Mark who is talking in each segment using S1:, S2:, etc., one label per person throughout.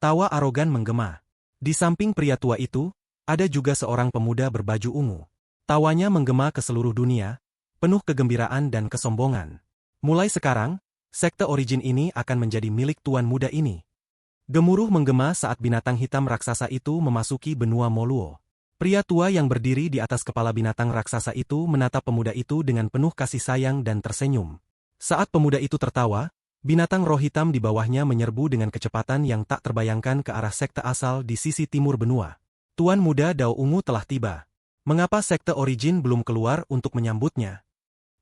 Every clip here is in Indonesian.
S1: Tawa arogan menggema. Di samping pria tua itu, ada juga seorang pemuda berbaju ungu. Tawanya menggema ke seluruh dunia, penuh kegembiraan dan kesombongan. Mulai sekarang, sekte origin ini akan menjadi milik tuan muda ini. Gemuruh menggema saat binatang hitam raksasa itu memasuki benua Moluo. Pria tua yang berdiri di atas kepala binatang raksasa itu menatap pemuda itu dengan penuh kasih sayang dan tersenyum. Saat pemuda itu tertawa, binatang roh hitam di bawahnya menyerbu dengan kecepatan yang tak terbayangkan ke arah sekte asal di sisi timur benua. Tuan muda Dao Ungu telah tiba. Mengapa sekte origin belum keluar untuk menyambutnya?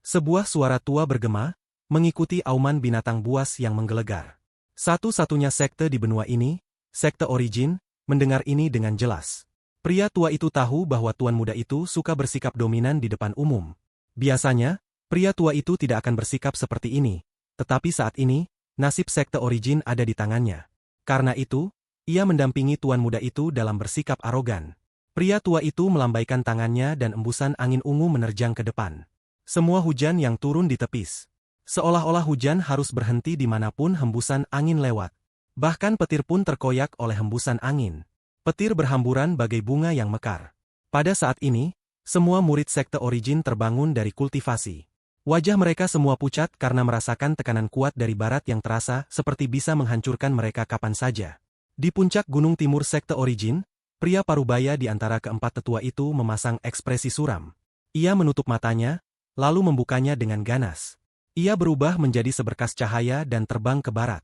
S1: Sebuah suara tua bergema, mengikuti auman binatang buas yang menggelegar. Satu-satunya sekte di benua ini, sekte origin, mendengar ini dengan jelas. Pria tua itu tahu bahwa tuan muda itu suka bersikap dominan di depan umum. Biasanya, pria tua itu tidak akan bersikap seperti ini, tetapi saat ini, nasib sekte origin ada di tangannya. Karena itu, ia mendampingi tuan muda itu dalam bersikap arogan. Pria tua itu melambaikan tangannya dan embusan angin ungu menerjang ke depan. Semua hujan yang turun ditepis. Seolah-olah hujan harus berhenti dimanapun hembusan angin lewat. Bahkan petir pun terkoyak oleh hembusan angin. Petir berhamburan bagai bunga yang mekar. Pada saat ini, semua murid sekte origin terbangun dari kultivasi. Wajah mereka semua pucat karena merasakan tekanan kuat dari barat yang terasa seperti bisa menghancurkan mereka kapan saja. Di puncak gunung timur sekte origin, pria parubaya di antara keempat tetua itu memasang ekspresi suram. Ia menutup matanya, lalu membukanya dengan ganas. Ia berubah menjadi seberkas cahaya dan terbang ke barat.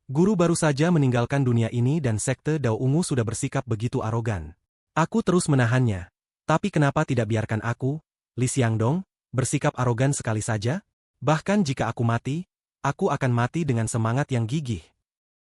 S1: Guru baru saja meninggalkan dunia ini dan sekte Dao Ungu sudah bersikap begitu arogan. Aku terus menahannya. Tapi kenapa tidak biarkan aku, Li Xiangdong, bersikap arogan sekali saja? Bahkan jika aku mati, aku akan mati dengan semangat yang gigih.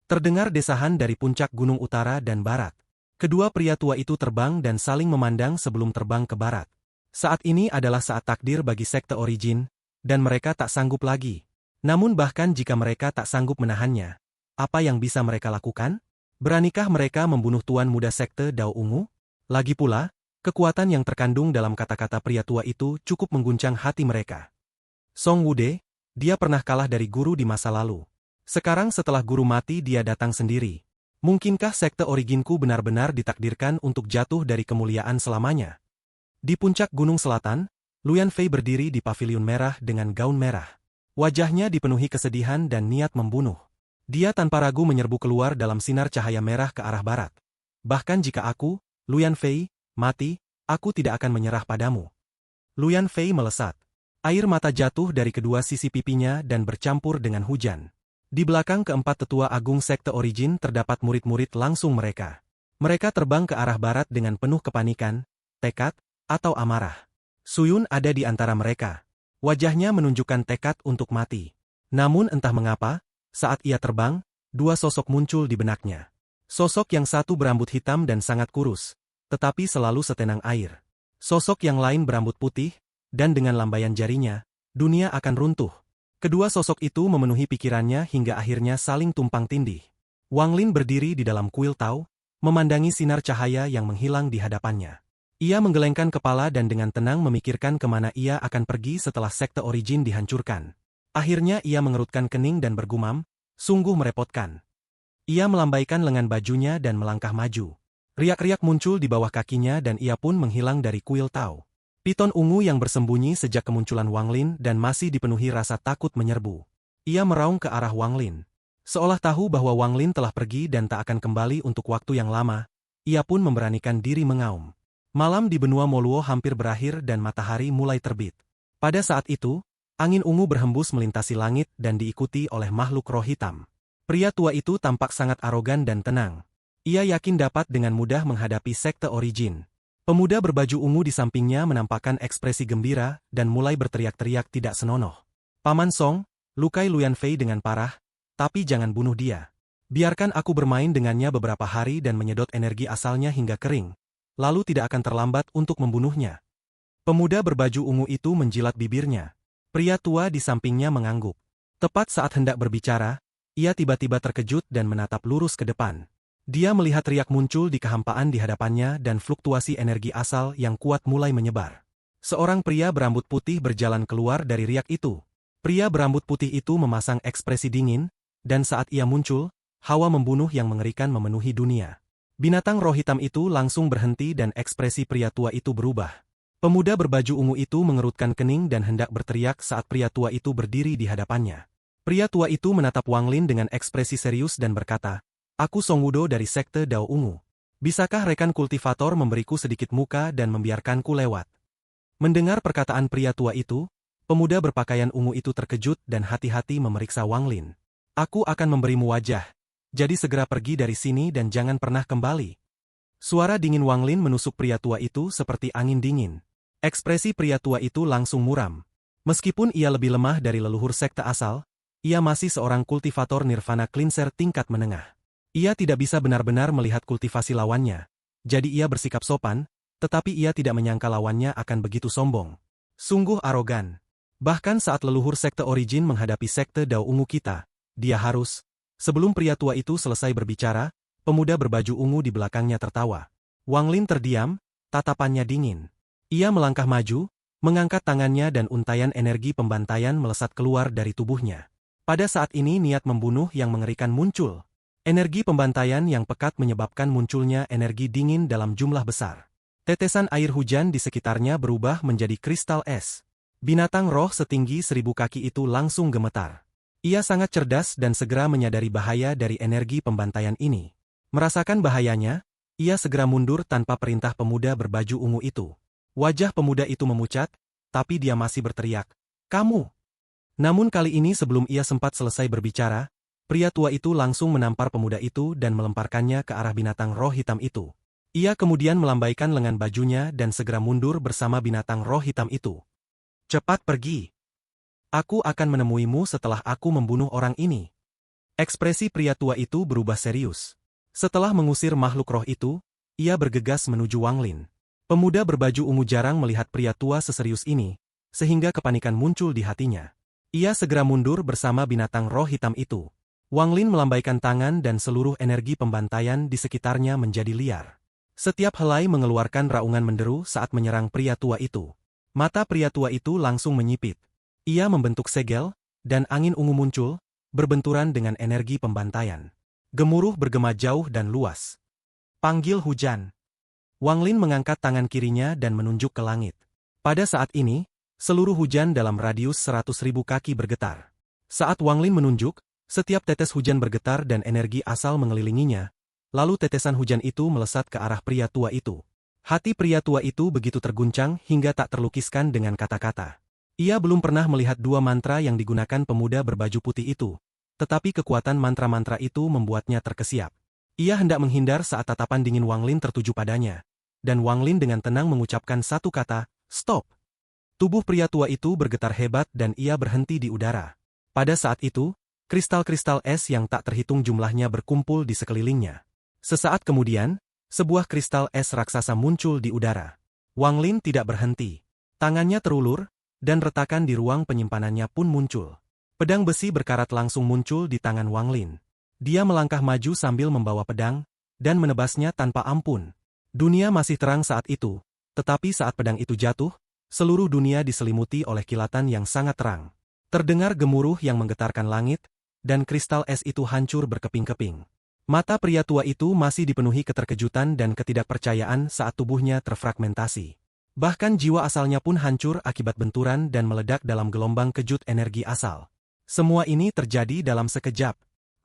S1: Terdengar desahan dari puncak gunung utara dan barat. Kedua pria tua itu terbang dan saling memandang sebelum terbang ke barat. Saat ini adalah saat takdir bagi sekte origin, dan mereka tak sanggup lagi. Namun bahkan jika mereka tak sanggup menahannya, apa yang bisa mereka lakukan? Beranikah mereka membunuh tuan muda sekte Dao Ungu? Lagi pula, kekuatan yang terkandung dalam kata-kata pria tua itu cukup mengguncang hati mereka. Song Wude, dia pernah kalah dari guru di masa lalu. Sekarang setelah guru mati dia datang sendiri. Mungkinkah sekte originku benar-benar ditakdirkan untuk jatuh dari kemuliaan selamanya? Di puncak gunung selatan, Luyan Fei berdiri di paviliun merah dengan gaun merah. Wajahnya dipenuhi kesedihan dan niat membunuh. Dia tanpa ragu menyerbu keluar dalam sinar cahaya merah ke arah barat. Bahkan jika aku, Luyan Fei, mati, aku tidak akan menyerah padamu. Luyan Fei melesat. Air mata jatuh dari kedua sisi pipinya dan bercampur dengan hujan. Di belakang keempat tetua agung sekte origin terdapat murid-murid langsung mereka. Mereka terbang ke arah barat dengan penuh kepanikan, tekad, atau amarah. Suyun ada di antara mereka. Wajahnya menunjukkan tekad untuk mati. Namun entah mengapa, saat ia terbang, dua sosok muncul di benaknya. Sosok yang satu berambut hitam dan sangat kurus, tetapi selalu setenang air. Sosok yang lain berambut putih, dan dengan lambaian jarinya, dunia akan runtuh. Kedua sosok itu memenuhi pikirannya hingga akhirnya saling tumpang tindih. Wang Lin berdiri di dalam kuil Tao, memandangi sinar cahaya yang menghilang di hadapannya. Ia menggelengkan kepala dan dengan tenang memikirkan kemana ia akan pergi setelah sekte origin dihancurkan. Akhirnya ia mengerutkan kening dan bergumam, sungguh merepotkan. Ia melambaikan lengan bajunya dan melangkah maju. Riak-riak muncul di bawah kakinya dan ia pun menghilang dari kuil Tao. Piton ungu yang bersembunyi sejak kemunculan Wang Lin dan masih dipenuhi rasa takut menyerbu. Ia meraung ke arah Wang Lin. Seolah tahu bahwa Wang Lin telah pergi dan tak akan kembali untuk waktu yang lama, ia pun memberanikan diri mengaum. Malam di benua Moluo hampir berakhir dan matahari mulai terbit. Pada saat itu, angin ungu berhembus melintasi langit dan diikuti oleh makhluk roh hitam. Pria tua itu tampak sangat arogan dan tenang. Ia yakin dapat dengan mudah menghadapi sekte origin. Pemuda berbaju ungu di sampingnya menampakkan ekspresi gembira dan mulai berteriak-teriak tidak senonoh. Paman Song, lukai Luyan Fei dengan parah, tapi jangan bunuh dia. Biarkan aku bermain dengannya beberapa hari dan menyedot energi asalnya hingga kering. Lalu tidak akan terlambat untuk membunuhnya. Pemuda berbaju ungu itu menjilat bibirnya. Pria tua di sampingnya mengangguk. Tepat saat hendak berbicara, ia tiba-tiba terkejut dan menatap lurus ke depan. Dia melihat riak muncul di kehampaan di hadapannya dan fluktuasi energi asal yang kuat mulai menyebar. Seorang pria berambut putih berjalan keluar dari riak itu. Pria berambut putih itu memasang ekspresi dingin, dan saat ia muncul, hawa membunuh yang mengerikan memenuhi dunia. Binatang roh hitam itu langsung berhenti dan ekspresi pria tua itu berubah. Pemuda berbaju ungu itu mengerutkan kening dan hendak berteriak saat pria tua itu berdiri di hadapannya. Pria tua itu menatap Wang Lin dengan ekspresi serius dan berkata, "Aku Song Wudo dari Sekte Dao Ungu. Bisakah rekan kultivator memberiku sedikit muka dan membiarkanku lewat?" Mendengar perkataan pria tua itu, pemuda berpakaian ungu itu terkejut dan hati-hati memeriksa Wang Lin. "Aku akan memberimu wajah. Jadi segera pergi dari sini dan jangan pernah kembali." Suara dingin Wang Lin menusuk pria tua itu seperti angin dingin. Ekspresi pria tua itu langsung muram. Meskipun ia lebih lemah dari leluhur sekte asal, ia masih seorang kultivator Nirvana Cleanser tingkat menengah. Ia tidak bisa benar-benar melihat kultivasi lawannya. Jadi ia bersikap sopan, tetapi ia tidak menyangka lawannya akan begitu sombong. Sungguh arogan. Bahkan saat leluhur sekte Origin menghadapi sekte Dao Ungu kita, dia harus. Sebelum pria tua itu selesai berbicara, pemuda berbaju ungu di belakangnya tertawa. Wang Lin terdiam, tatapannya dingin. Ia melangkah maju, mengangkat tangannya dan untaian energi pembantaian melesat keluar dari tubuhnya. Pada saat ini niat membunuh yang mengerikan muncul. Energi pembantaian yang pekat menyebabkan munculnya energi dingin dalam jumlah besar. Tetesan air hujan di sekitarnya berubah menjadi kristal es. Binatang roh setinggi 1000 kaki itu langsung gemetar. Ia sangat cerdas dan segera menyadari bahaya dari energi pembantaian ini. Merasakan bahayanya, ia segera mundur tanpa perintah pemuda berbaju ungu itu. Wajah pemuda itu memucat, tapi dia masih berteriak, "Kamu!" Namun kali ini sebelum ia sempat selesai berbicara, pria tua itu langsung menampar pemuda itu dan melemparkannya ke arah binatang roh hitam itu. Ia kemudian melambaikan lengan bajunya dan segera mundur bersama binatang roh hitam itu. "Cepat pergi! Aku akan menemuimu setelah aku membunuh orang ini." Ekspresi pria tua itu berubah serius. Setelah mengusir makhluk roh itu, ia bergegas menuju Wang Lin. Pemuda berbaju ungu jarang melihat pria tua seserius ini, sehingga kepanikan muncul di hatinya. Ia segera mundur bersama binatang roh hitam itu. Wang Lin melambaikan tangan dan seluruh energi pembantaian di sekitarnya menjadi liar. Setiap helai mengeluarkan raungan menderu saat menyerang pria tua itu. Mata pria tua itu langsung menyipit. Ia membentuk segel, dan angin ungu muncul, berbenturan dengan energi pembantaian. Gemuruh bergema jauh dan luas. Panggil hujan. Wang Lin mengangkat tangan kirinya dan menunjuk ke langit. Pada saat ini, seluruh hujan dalam radius 100.000 kaki bergetar. Saat Wang Lin menunjuk, setiap tetes hujan bergetar dan energi asal mengelilinginya, lalu tetesan hujan itu melesat ke arah pria tua itu. Hati pria tua itu begitu terguncang hingga tak terlukiskan dengan kata-kata. Ia belum pernah melihat dua mantra yang digunakan pemuda berbaju putih itu, tetapi kekuatan mantra-mantra itu membuatnya terkesiap. Ia hendak menghindar saat tatapan dingin Wang Lin tertuju padanya, dan Wang Lin dengan tenang mengucapkan satu kata, "Stop!" Tubuh pria tua itu bergetar hebat dan ia berhenti di udara. Pada saat itu, kristal-kristal es yang tak terhitung jumlahnya berkumpul di sekelilingnya. Sesaat kemudian, sebuah kristal es raksasa muncul di udara. Wang Lin tidak berhenti. Tangannya terulur, dan retakan di ruang penyimpanannya pun muncul. Pedang besi berkarat langsung muncul di tangan Wang Lin. Dia melangkah maju sambil membawa pedang, dan menebasnya tanpa ampun. Dunia masih terang saat itu, tetapi saat pedang itu jatuh, seluruh dunia diselimuti oleh kilatan yang sangat terang. Terdengar gemuruh yang menggetarkan langit, dan kristal es itu hancur berkeping-keping. Mata pria tua itu masih dipenuhi keterkejutan dan ketidakpercayaan saat tubuhnya terfragmentasi. Bahkan jiwa asalnya pun hancur akibat benturan dan meledak dalam gelombang kejut energi asal. Semua ini terjadi dalam sekejap.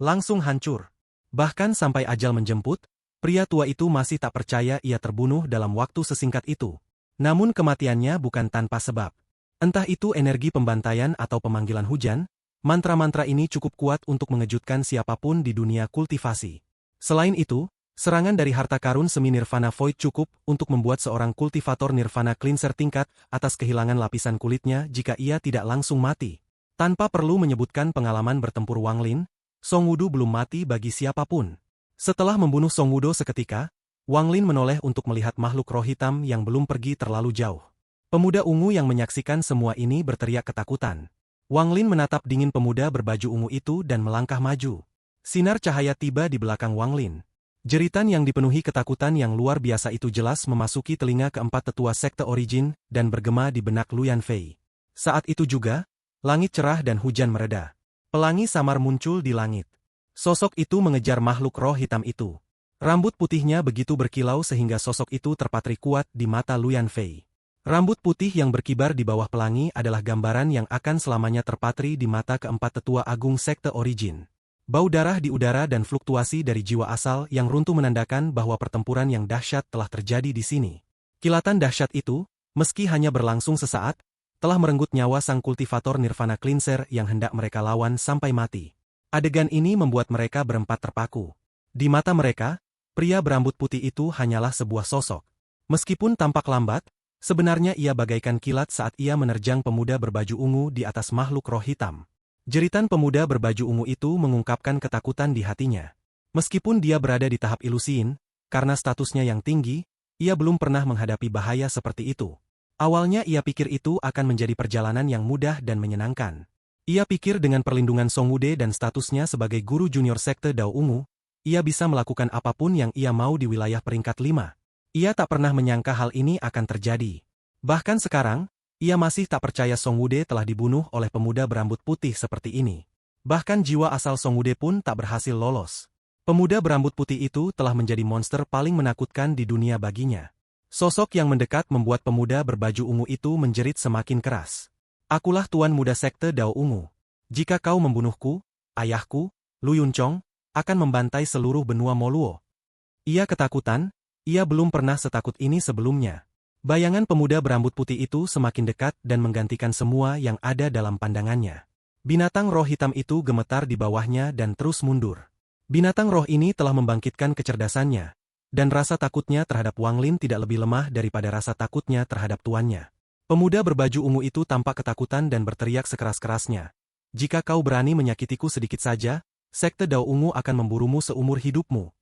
S1: Langsung hancur. Bahkan sampai ajal menjemput, pria tua itu masih tak percaya ia terbunuh dalam waktu sesingkat itu. Namun kematiannya bukan tanpa sebab. Entah itu energi pembantaian atau pemanggilan hujan, mantra-mantra ini cukup kuat untuk mengejutkan siapapun di dunia kultivasi. Selain itu, serangan dari harta karun semi Nirvana Void cukup untuk membuat seorang kultivator Nirvana Cleanser tingkat atas kehilangan lapisan kulitnya jika ia tidak langsung mati. Tanpa perlu menyebutkan pengalaman bertempur Wang Lin, Song Wudo belum mati bagi siapapun. Setelah membunuh Song Wudo seketika, Wang Lin menoleh untuk melihat makhluk roh hitam yang belum pergi terlalu jauh. Pemuda ungu yang menyaksikan semua ini berteriak ketakutan. Wang Lin menatap dingin pemuda berbaju ungu itu dan melangkah maju. Sinar cahaya tiba di belakang Wang Lin. Jeritan yang dipenuhi ketakutan yang luar biasa itu jelas memasuki telinga keempat tetua sekte Origin dan bergema di benak Lu Yanfei. Saat itu juga, langit cerah dan hujan mereda. Pelangi samar muncul di langit. Sosok itu mengejar makhluk roh hitam itu. Rambut putihnya begitu berkilau sehingga sosok itu terpatri kuat di mata Luyan Fei. Rambut putih yang berkibar di bawah pelangi adalah gambaran yang akan selamanya terpatri di mata keempat tetua agung sekte Origin. Bau darah di udara dan fluktuasi dari jiwa asal yang runtuh menandakan bahwa pertempuran yang dahsyat telah terjadi di sini. Kilatan dahsyat itu, meski hanya berlangsung sesaat, telah merenggut nyawa sang kultivator Nirvana Cleanser yang hendak mereka lawan sampai mati. Adegan ini membuat mereka berempat terpaku. Di mata mereka, pria berambut putih itu hanyalah sebuah sosok. Meskipun tampak lambat, sebenarnya ia bagaikan kilat saat ia menerjang pemuda berbaju ungu di atas makhluk roh hitam. Jeritan pemuda berbaju ungu itu mengungkapkan ketakutan di hatinya. Meskipun dia berada di tahap ilusiin, karena statusnya yang tinggi, ia belum pernah menghadapi bahaya seperti itu. Awalnya ia pikir itu akan menjadi perjalanan yang mudah dan menyenangkan. Ia pikir dengan perlindungan Song Wude dan statusnya sebagai guru junior sekte Dao Ungu, ia bisa melakukan apapun yang ia mau di wilayah peringkat 5. Ia tak pernah menyangka hal ini akan terjadi. Bahkan sekarang, ia masih tak percaya Song Wude telah dibunuh oleh pemuda berambut putih seperti ini. Bahkan jiwa asal Song Wude pun tak berhasil lolos. Pemuda berambut putih itu telah menjadi monster paling menakutkan di dunia baginya. Sosok yang mendekat membuat pemuda berbaju ungu itu menjerit semakin keras. Akulah tuan muda sekte Dao Ungu. Jika kau membunuhku, ayahku, Lu Yunchong, akan membantai seluruh benua Moluo. Ia ketakutan, ia belum pernah setakut ini sebelumnya. Bayangan pemuda berambut putih itu semakin dekat dan menggantikan semua yang ada dalam pandangannya. Binatang roh hitam itu gemetar di bawahnya dan terus mundur. Binatang roh ini telah membangkitkan kecerdasannya, dan rasa takutnya terhadap Wang Lin tidak lebih lemah daripada rasa takutnya terhadap tuannya. Pemuda berbaju ungu itu tampak ketakutan dan berteriak sekeras-kerasnya. Jika kau berani menyakitiku sedikit saja, sekte Dao Ungu akan memburumu seumur hidupmu.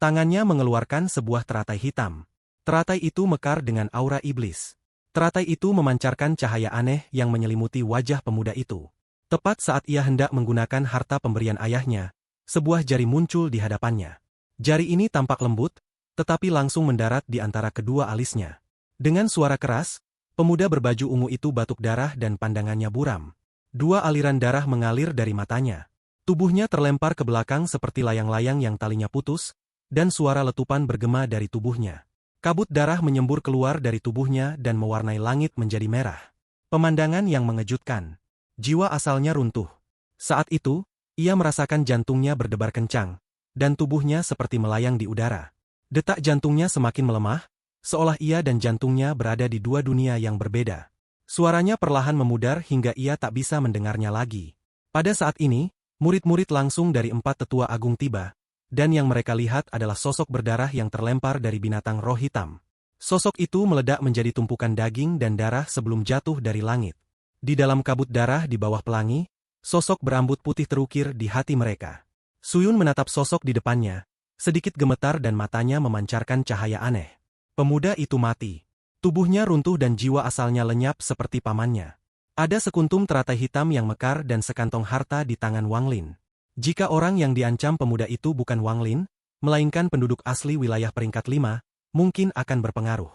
S1: Tangannya mengeluarkan sebuah teratai hitam. Teratai itu mekar dengan aura iblis. Teratai itu memancarkan cahaya aneh yang menyelimuti wajah pemuda itu. Tepat saat ia hendak menggunakan harta pemberian ayahnya, sebuah jari muncul di hadapannya. Jari ini tampak lembut, tetapi langsung mendarat di antara kedua alisnya. Dengan suara keras, pemuda berbaju ungu itu batuk darah dan pandangannya buram. Dua aliran darah mengalir dari matanya. Tubuhnya terlempar ke belakang seperti layang-layang yang talinya putus, dan suara letupan bergema dari tubuhnya. Kabut darah menyembur keluar dari tubuhnya dan mewarnai langit menjadi merah. Pemandangan yang mengejutkan. Jiwa asalnya runtuh. Saat itu, ia merasakan jantungnya berdebar kencang, dan tubuhnya seperti melayang di udara. Detak jantungnya semakin melemah, seolah ia dan jantungnya berada di dua dunia yang berbeda. Suaranya perlahan memudar hingga ia tak bisa mendengarnya lagi. Pada saat ini, murid-murid langsung dari empat tetua agung tiba, dan yang mereka lihat adalah sosok berdarah yang terlempar dari binatang roh hitam. Sosok itu meledak menjadi tumpukan daging dan darah sebelum jatuh dari langit. Di dalam kabut darah di bawah pelangi, sosok berambut putih terukir di hati mereka. Suyun menatap sosok di depannya, sedikit gemetar dan matanya memancarkan cahaya aneh. Pemuda itu mati. Tubuhnya runtuh dan jiwa asalnya lenyap seperti pamannya. Ada sekuntum teratai hitam yang mekar dan sekantong harta di tangan Wang Lin. Jika orang yang diancam pemuda itu bukan Wang Lin, melainkan penduduk asli wilayah peringkat 5, mungkin akan berpengaruh.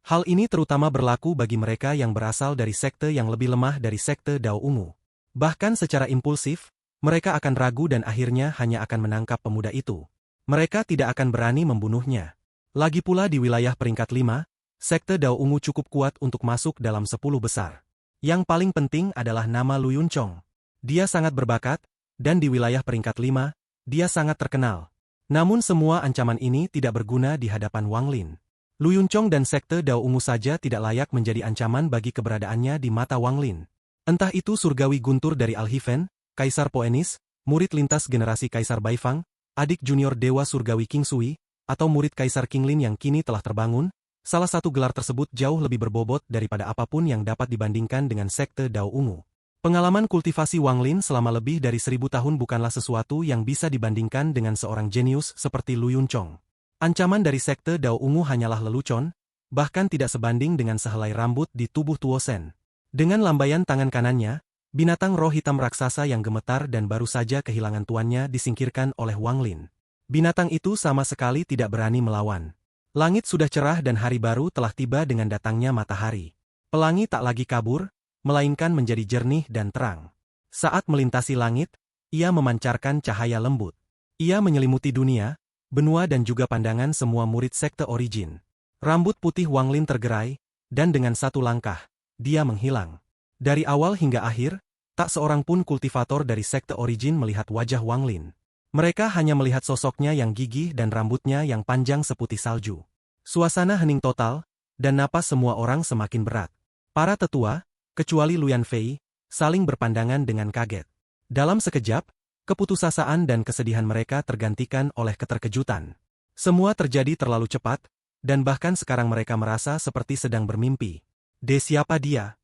S1: Hal ini terutama berlaku bagi mereka yang berasal dari sekte yang lebih lemah dari sekte Dao Ungu. Bahkan secara impulsif, mereka akan ragu dan akhirnya hanya akan menangkap pemuda itu. Mereka tidak akan berani membunuhnya. Lagi pula di wilayah peringkat 5, sekte Dao Ungu cukup kuat untuk masuk dalam 10 besar. Yang paling penting adalah nama Lu Yunchong. Dia sangat berbakat, dan di wilayah peringkat 5, dia sangat terkenal. Namun semua ancaman ini tidak berguna di hadapan Wang Lin. Lu Yunchong dan sekte Dao Ungu saja tidak layak menjadi ancaman bagi keberadaannya di mata Wang Lin. Entah itu surgawi guntur dari Alhiven, Kaisar Poenis, murid lintas generasi Kaisar Baifang, adik junior Dewa Surgawi King Sui, atau murid Kaisar Qinglin yang kini telah terbangun, salah satu gelar tersebut jauh lebih berbobot daripada apapun yang dapat dibandingkan dengan sekte Dao Ungu. Pengalaman kultivasi Wang Lin selama lebih dari 1000 tahun bukanlah sesuatu yang bisa dibandingkan dengan seorang jenius seperti Lu Yunchong. Ancaman dari sekte Dao Ungu hanyalah lelucon, bahkan tidak sebanding dengan sehelai rambut di tubuh Tuo Sen. Dengan lambaian tangan kanannya, binatang roh hitam raksasa yang gemetar dan baru saja kehilangan tuannya disingkirkan oleh Wang Lin. Binatang itu sama sekali tidak berani melawan. Langit sudah cerah dan hari baru telah tiba dengan datangnya matahari. Pelangi tak lagi kabur, melainkan menjadi jernih dan terang. Saat melintasi langit, ia memancarkan cahaya lembut. Ia menyelimuti dunia, benua dan juga pandangan semua murid sekte Origin. Rambut putih Wang Lin tergerai, dan dengan satu langkah, dia menghilang. Dari awal hingga akhir, tak seorang pun kultivator dari sekte Origin melihat wajah Wang Lin. Mereka hanya melihat sosoknya yang gigih dan rambutnya yang panjang seputih salju. Suasana hening total, dan napas semua orang semakin berat. Para tetua, kecuali Luyan Fei, saling berpandangan dengan kaget. Dalam sekejap, keputusasaan dan kesedihan mereka tergantikan oleh keterkejutan. Semua terjadi terlalu cepat, dan bahkan sekarang mereka merasa seperti sedang bermimpi. Siapa dia?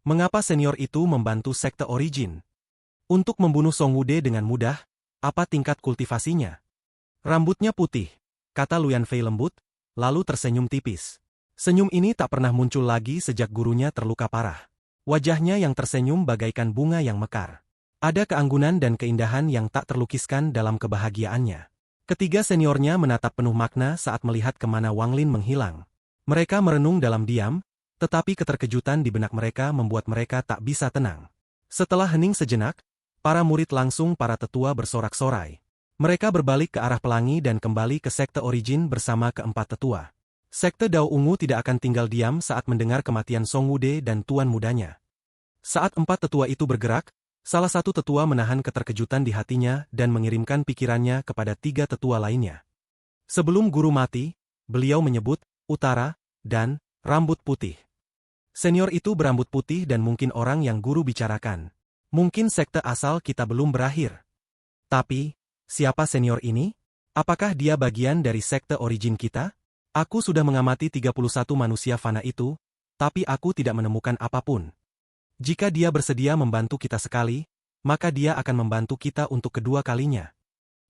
S1: Mengapa senior itu membantu sekte Origin? Untuk membunuh Song Wude dengan mudah, apa tingkat kultivasinya? Rambutnya putih, kata Luyan Fei lembut, lalu tersenyum tipis. Senyum ini tak pernah muncul lagi sejak gurunya terluka parah. Wajahnya yang tersenyum bagaikan bunga yang mekar. Ada keanggunan dan keindahan yang tak terlukiskan dalam kebahagiaannya. Ketiga seniornya menatap penuh makna saat melihat kemana Wang Lin menghilang. Mereka merenung dalam diam, tetapi keterkejutan di benak mereka membuat mereka tak bisa tenang. Setelah hening sejenak, para murid langsung para tetua bersorak-sorai. Mereka berbalik ke arah pelangi dan kembali ke sekte Origin bersama keempat tetua. Sekte Dao Ungu tidak akan tinggal diam saat mendengar kematian Song Wude dan tuan mudanya. Saat empat tetua itu bergerak, salah satu tetua menahan keterkejutan di hatinya dan mengirimkan pikirannya kepada tiga tetua lainnya. Sebelum guru mati, beliau menyebut, Utara, dan rambut putih. Senior itu berambut putih dan mungkin orang yang guru bicarakan. Mungkin sekte asal kita belum berakhir. Tapi, siapa senior ini? Apakah dia bagian dari sekte Origin kita? Aku sudah mengamati 31 manusia fana itu, tapi aku tidak menemukan apapun. Jika dia bersedia membantu kita sekali, maka dia akan membantu kita untuk kedua kalinya.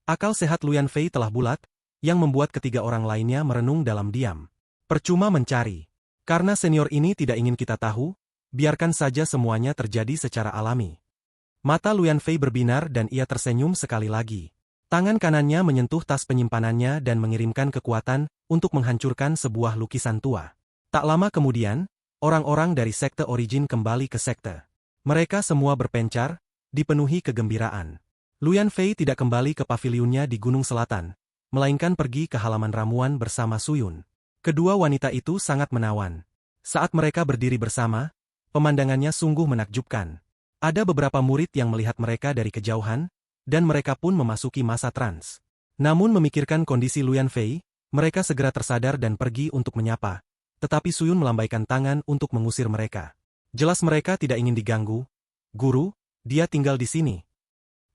S1: Akal sehat Luyan Fei telah bulat, yang membuat ketiga orang lainnya merenung dalam diam. Percuma mencari. Karena senior ini tidak ingin kita tahu, biarkan saja semuanya terjadi secara alami. Mata Luyan Fei berbinar dan ia tersenyum sekali lagi. Tangan kanannya menyentuh tas penyimpanannya dan mengirimkan kekuatan untuk menghancurkan sebuah lukisan tua. Tak lama kemudian, orang-orang dari sekte Origin kembali ke sekte. Mereka semua berpencar, dipenuhi kegembiraan. Luyan Fei tidak kembali ke pavilionnya di Gunung Selatan, melainkan pergi ke halaman ramuan bersama Suyun. Kedua wanita itu sangat menawan. Saat mereka berdiri bersama, pemandangannya sungguh menakjubkan. Ada beberapa murid yang melihat mereka dari kejauhan, dan mereka pun memasuki masa trans. Namun memikirkan kondisi Luyan Fei, mereka segera tersadar dan pergi untuk menyapa. Tetapi Suyun melambaikan tangan untuk mengusir mereka. Jelas mereka tidak ingin diganggu. Guru, dia tinggal di sini.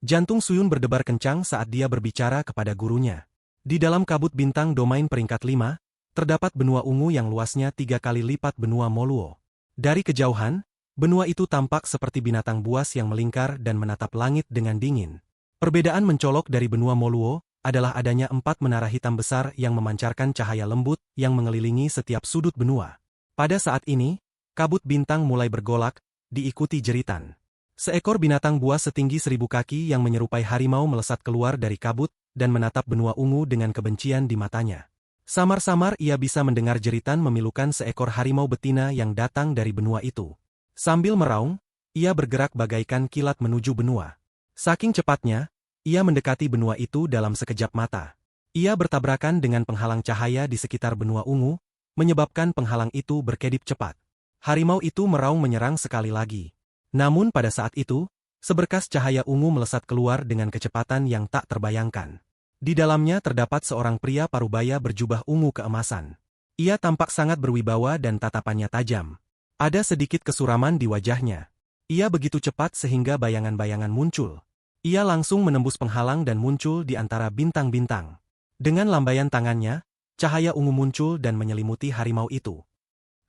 S1: Jantung Suyun berdebar kencang saat dia berbicara kepada gurunya. Di dalam kabut bintang domain peringkat 5, terdapat benua ungu yang luasnya 3 kali lipat benua Moluo. Dari kejauhan, benua itu tampak seperti binatang buas yang melingkar dan menatap langit dengan dingin. Perbedaan mencolok dari benua Moluo adalah adanya 4 menara hitam besar yang memancarkan cahaya lembut yang mengelilingi setiap sudut benua. Pada saat ini, kabut bintang mulai bergolak, diikuti jeritan. Seekor binatang buas setinggi 1000 kaki yang menyerupai harimau melesat keluar dari kabut dan menatap benua ungu dengan kebencian di matanya. Samar-samar ia bisa mendengar jeritan memilukan seekor harimau betina yang datang dari benua itu. Sambil meraung, ia bergerak bagaikan kilat menuju benua. Saking cepatnya, ia mendekati benua itu dalam sekejap mata. Ia bertabrakan dengan penghalang cahaya di sekitar benua ungu, menyebabkan penghalang itu berkedip cepat. Harimau itu meraung menyerang sekali lagi. Namun pada saat itu, seberkas cahaya ungu melesat keluar dengan kecepatan yang tak terbayangkan. Di dalamnya terdapat seorang pria parubaya berjubah ungu keemasan. Ia tampak sangat berwibawa dan tatapannya tajam. Ada sedikit kesuraman di wajahnya. Ia begitu cepat sehingga bayangan-bayangan muncul. Ia langsung menembus penghalang dan muncul di antara bintang-bintang. Dengan lambaian tangannya, cahaya ungu muncul dan menyelimuti harimau itu.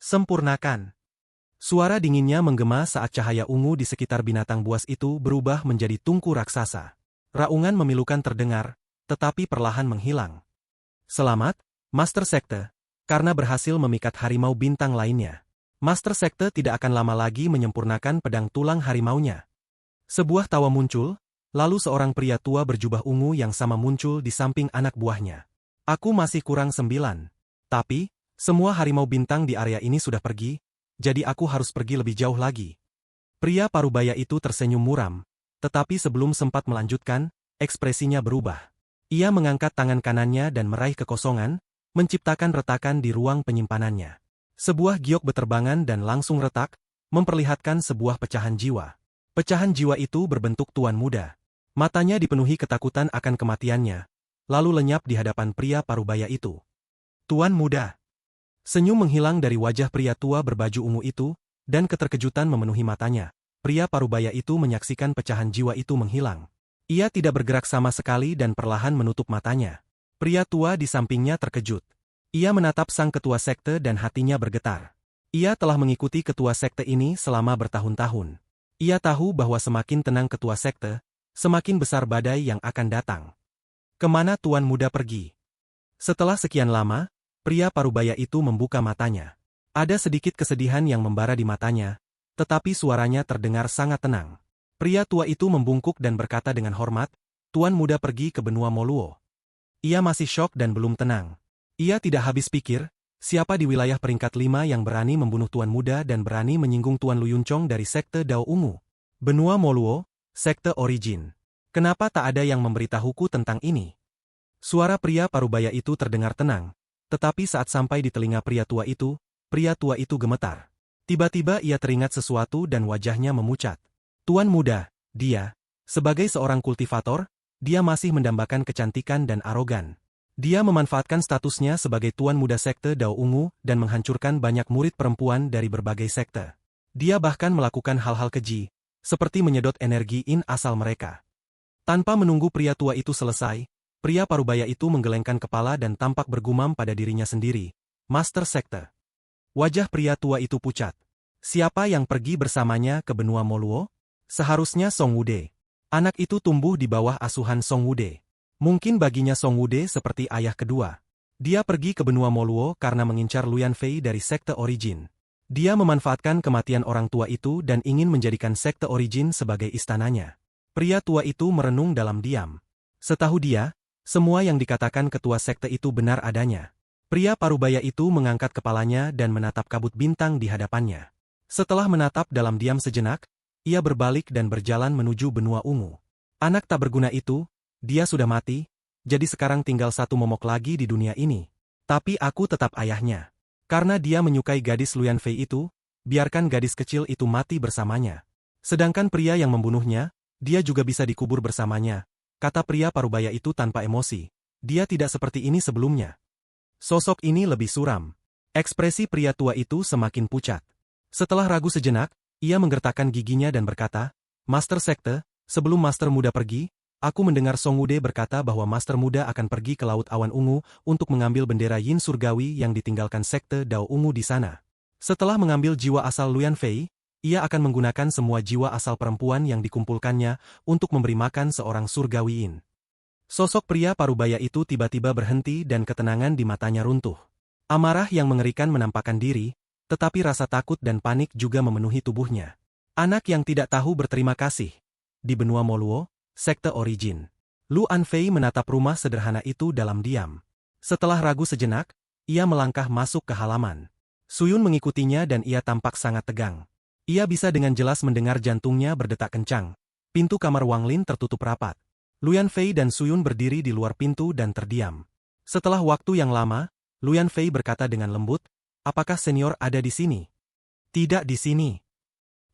S1: Sempurnakan. Suara dinginnya menggema saat cahaya ungu di sekitar binatang buas itu berubah menjadi tungku raksasa. Raungan memilukan terdengar, tetapi perlahan menghilang. Selamat, Master Sekte, karena berhasil memikat harimau bintang lainnya. Master Sekte tidak akan lama lagi menyempurnakan pedang tulang harimaunya. Sebuah tawa muncul, lalu seorang pria tua berjubah ungu yang sama muncul di samping anak buahnya. Aku masih kurang 9. Tapi, semua harimau bintang di area ini sudah pergi, jadi aku harus pergi lebih jauh lagi. Pria parubaya itu tersenyum muram, tetapi sebelum sempat melanjutkan, ekspresinya berubah. Ia mengangkat tangan kanannya dan meraih kekosongan, menciptakan retakan di ruang penyimpanannya. Sebuah giok beterbangan dan langsung retak, memperlihatkan sebuah pecahan jiwa. Pecahan jiwa itu berbentuk tuan muda. Matanya dipenuhi ketakutan akan kematiannya, lalu lenyap di hadapan pria parubaya itu. Tuan muda. Senyum menghilang dari wajah pria tua berbaju ungu itu, dan keterkejutan memenuhi matanya. Pria parubaya itu menyaksikan pecahan jiwa itu menghilang. Ia tidak bergerak sama sekali dan perlahan menutup matanya. Pria tua di sampingnya terkejut. Ia menatap sang ketua sekte dan hatinya bergetar. Ia telah mengikuti ketua sekte ini selama bertahun-tahun. Ia tahu bahwa semakin tenang ketua sekte, semakin besar badai yang akan datang. Kemana tuan muda pergi? Setelah sekian lama, pria parubaya itu membuka matanya. Ada sedikit kesedihan yang membara di matanya, tetapi suaranya terdengar sangat tenang. Pria tua itu membungkuk dan berkata dengan hormat, "Tuan muda pergi ke benua Moluo." Ia masih syok dan belum tenang. Ia tidak habis pikir, siapa di wilayah peringkat 5 yang berani membunuh tuan muda dan berani menyinggung Tuan Luyuncong dari sekte Dao Ungu. Benua Moluo, sekte Origin. Kenapa tak ada yang memberitahuku tentang ini? Suara pria parubaya itu terdengar tenang, tetapi saat sampai di telinga pria tua itu gemetar. Tiba-tiba ia teringat sesuatu dan wajahnya memucat. Tuan muda, dia, sebagai seorang kultivator, dia masih mendambakan kecantikan dan arogan. Dia memanfaatkan statusnya sebagai tuan muda sekte Dao Ungu dan menghancurkan banyak murid perempuan dari berbagai sekte. Dia bahkan melakukan hal-hal keji, seperti menyedot energi in asal mereka. Tanpa menunggu pria tua itu selesai, pria parubaya itu menggelengkan kepala dan tampak bergumam pada dirinya sendiri. Master sekte. Wajah pria tua itu pucat. Siapa yang pergi bersamanya ke benua Moluo? Seharusnya Song Wude. Anak itu tumbuh di bawah asuhan Song Wude. Mungkin baginya Song Wude seperti ayah kedua. Dia pergi ke benua Moluo karena mengincar Luyan Fei dari sekte Origin. Dia memanfaatkan kematian orang tua itu dan ingin menjadikan sekte Origin sebagai istananya. Pria tua itu merenung dalam diam. Setahu dia, semua yang dikatakan ketua sekte itu benar adanya. Pria parubaya itu mengangkat kepalanya dan menatap kabut bintang di hadapannya. Setelah menatap dalam diam sejenak, ia berbalik dan berjalan menuju benua ungu. Anak tak berguna itu, dia sudah mati, jadi sekarang tinggal satu momok lagi di dunia ini. Tapi aku tetap ayahnya. Karena dia menyukai gadis Luyan Fei itu, biarkan gadis kecil itu mati bersamanya. Sedangkan pria yang membunuhnya, dia juga bisa dikubur bersamanya, kata pria parubaya itu tanpa emosi. Dia tidak seperti ini sebelumnya. Sosok ini lebih suram. Ekspresi pria tua itu semakin pucat. Setelah ragu sejenak, ia menggertakkan giginya dan berkata, "Master sekte, sebelum Master Muda pergi, aku mendengar Song Wude berkata bahwa Master Muda akan pergi ke Laut Awan Ungu untuk mengambil bendera Yin Surgawi yang ditinggalkan sekte Dao Ungu di sana. Setelah mengambil jiwa asal Luyan Fei, ia akan menggunakan semua jiwa asal perempuan yang dikumpulkannya untuk memberi makan seorang Surgawi Yin." Sosok pria parubaya itu tiba-tiba berhenti dan ketenangan di matanya runtuh. Amarah yang mengerikan menampakkan diri, tetapi rasa takut dan panik juga memenuhi tubuhnya. Anak yang tidak tahu berterima kasih. Di benua Moluo, sekte Origin. Luan Fei menatap rumah sederhana itu dalam diam. Setelah ragu sejenak, ia melangkah masuk ke halaman. Suyun mengikutinya dan ia tampak sangat tegang. Ia bisa dengan jelas mendengar jantungnya berdetak kencang. Pintu kamar Wang Lin tertutup rapat. Luyan Fei dan Suyun berdiri di luar pintu dan terdiam. Setelah waktu yang lama, Luyan Fei berkata dengan lembut, "Apakah senior ada di sini?" "Tidak di sini."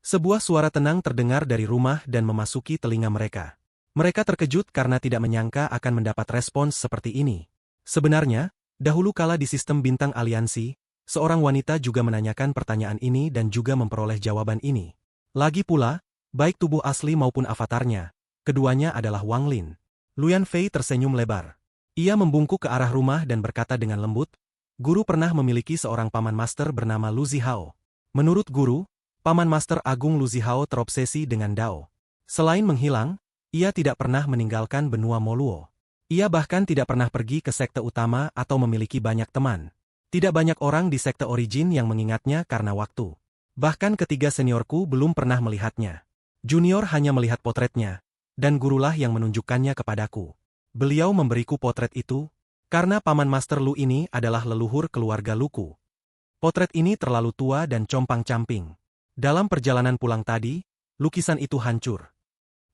S1: Sebuah suara tenang terdengar dari rumah dan memasuki telinga mereka. Mereka terkejut karena tidak menyangka akan mendapat respons seperti ini. Sebenarnya, dahulu kala di sistem bintang aliansi, seorang wanita juga menanyakan pertanyaan ini dan juga memperoleh jawaban ini. Lagi pula, baik tubuh asli maupun avatarnya, keduanya adalah Wang Lin. Luyan Fei tersenyum lebar. Ia membungkuk ke arah rumah dan berkata dengan lembut, "Guru pernah memiliki seorang paman master bernama Lu Zihao. Menurut guru, paman master agung Lu Zihao terobsesi dengan Dao. Selain menghilang, ia tidak pernah meninggalkan benua Moluo. Ia bahkan tidak pernah pergi ke sekte utama atau memiliki banyak teman. Tidak banyak orang di sekte Origin yang mengingatnya karena waktu. Bahkan ketiga seniorku belum pernah melihatnya. Junior hanya melihat potretnya, dan gurulah yang menunjukkannya kepadaku. Beliau memberiku potret itu, karena paman Master Lu ini adalah leluhur keluarga Luku. Potret ini terlalu tua dan compang-camping. Dalam perjalanan pulang tadi, lukisan itu hancur."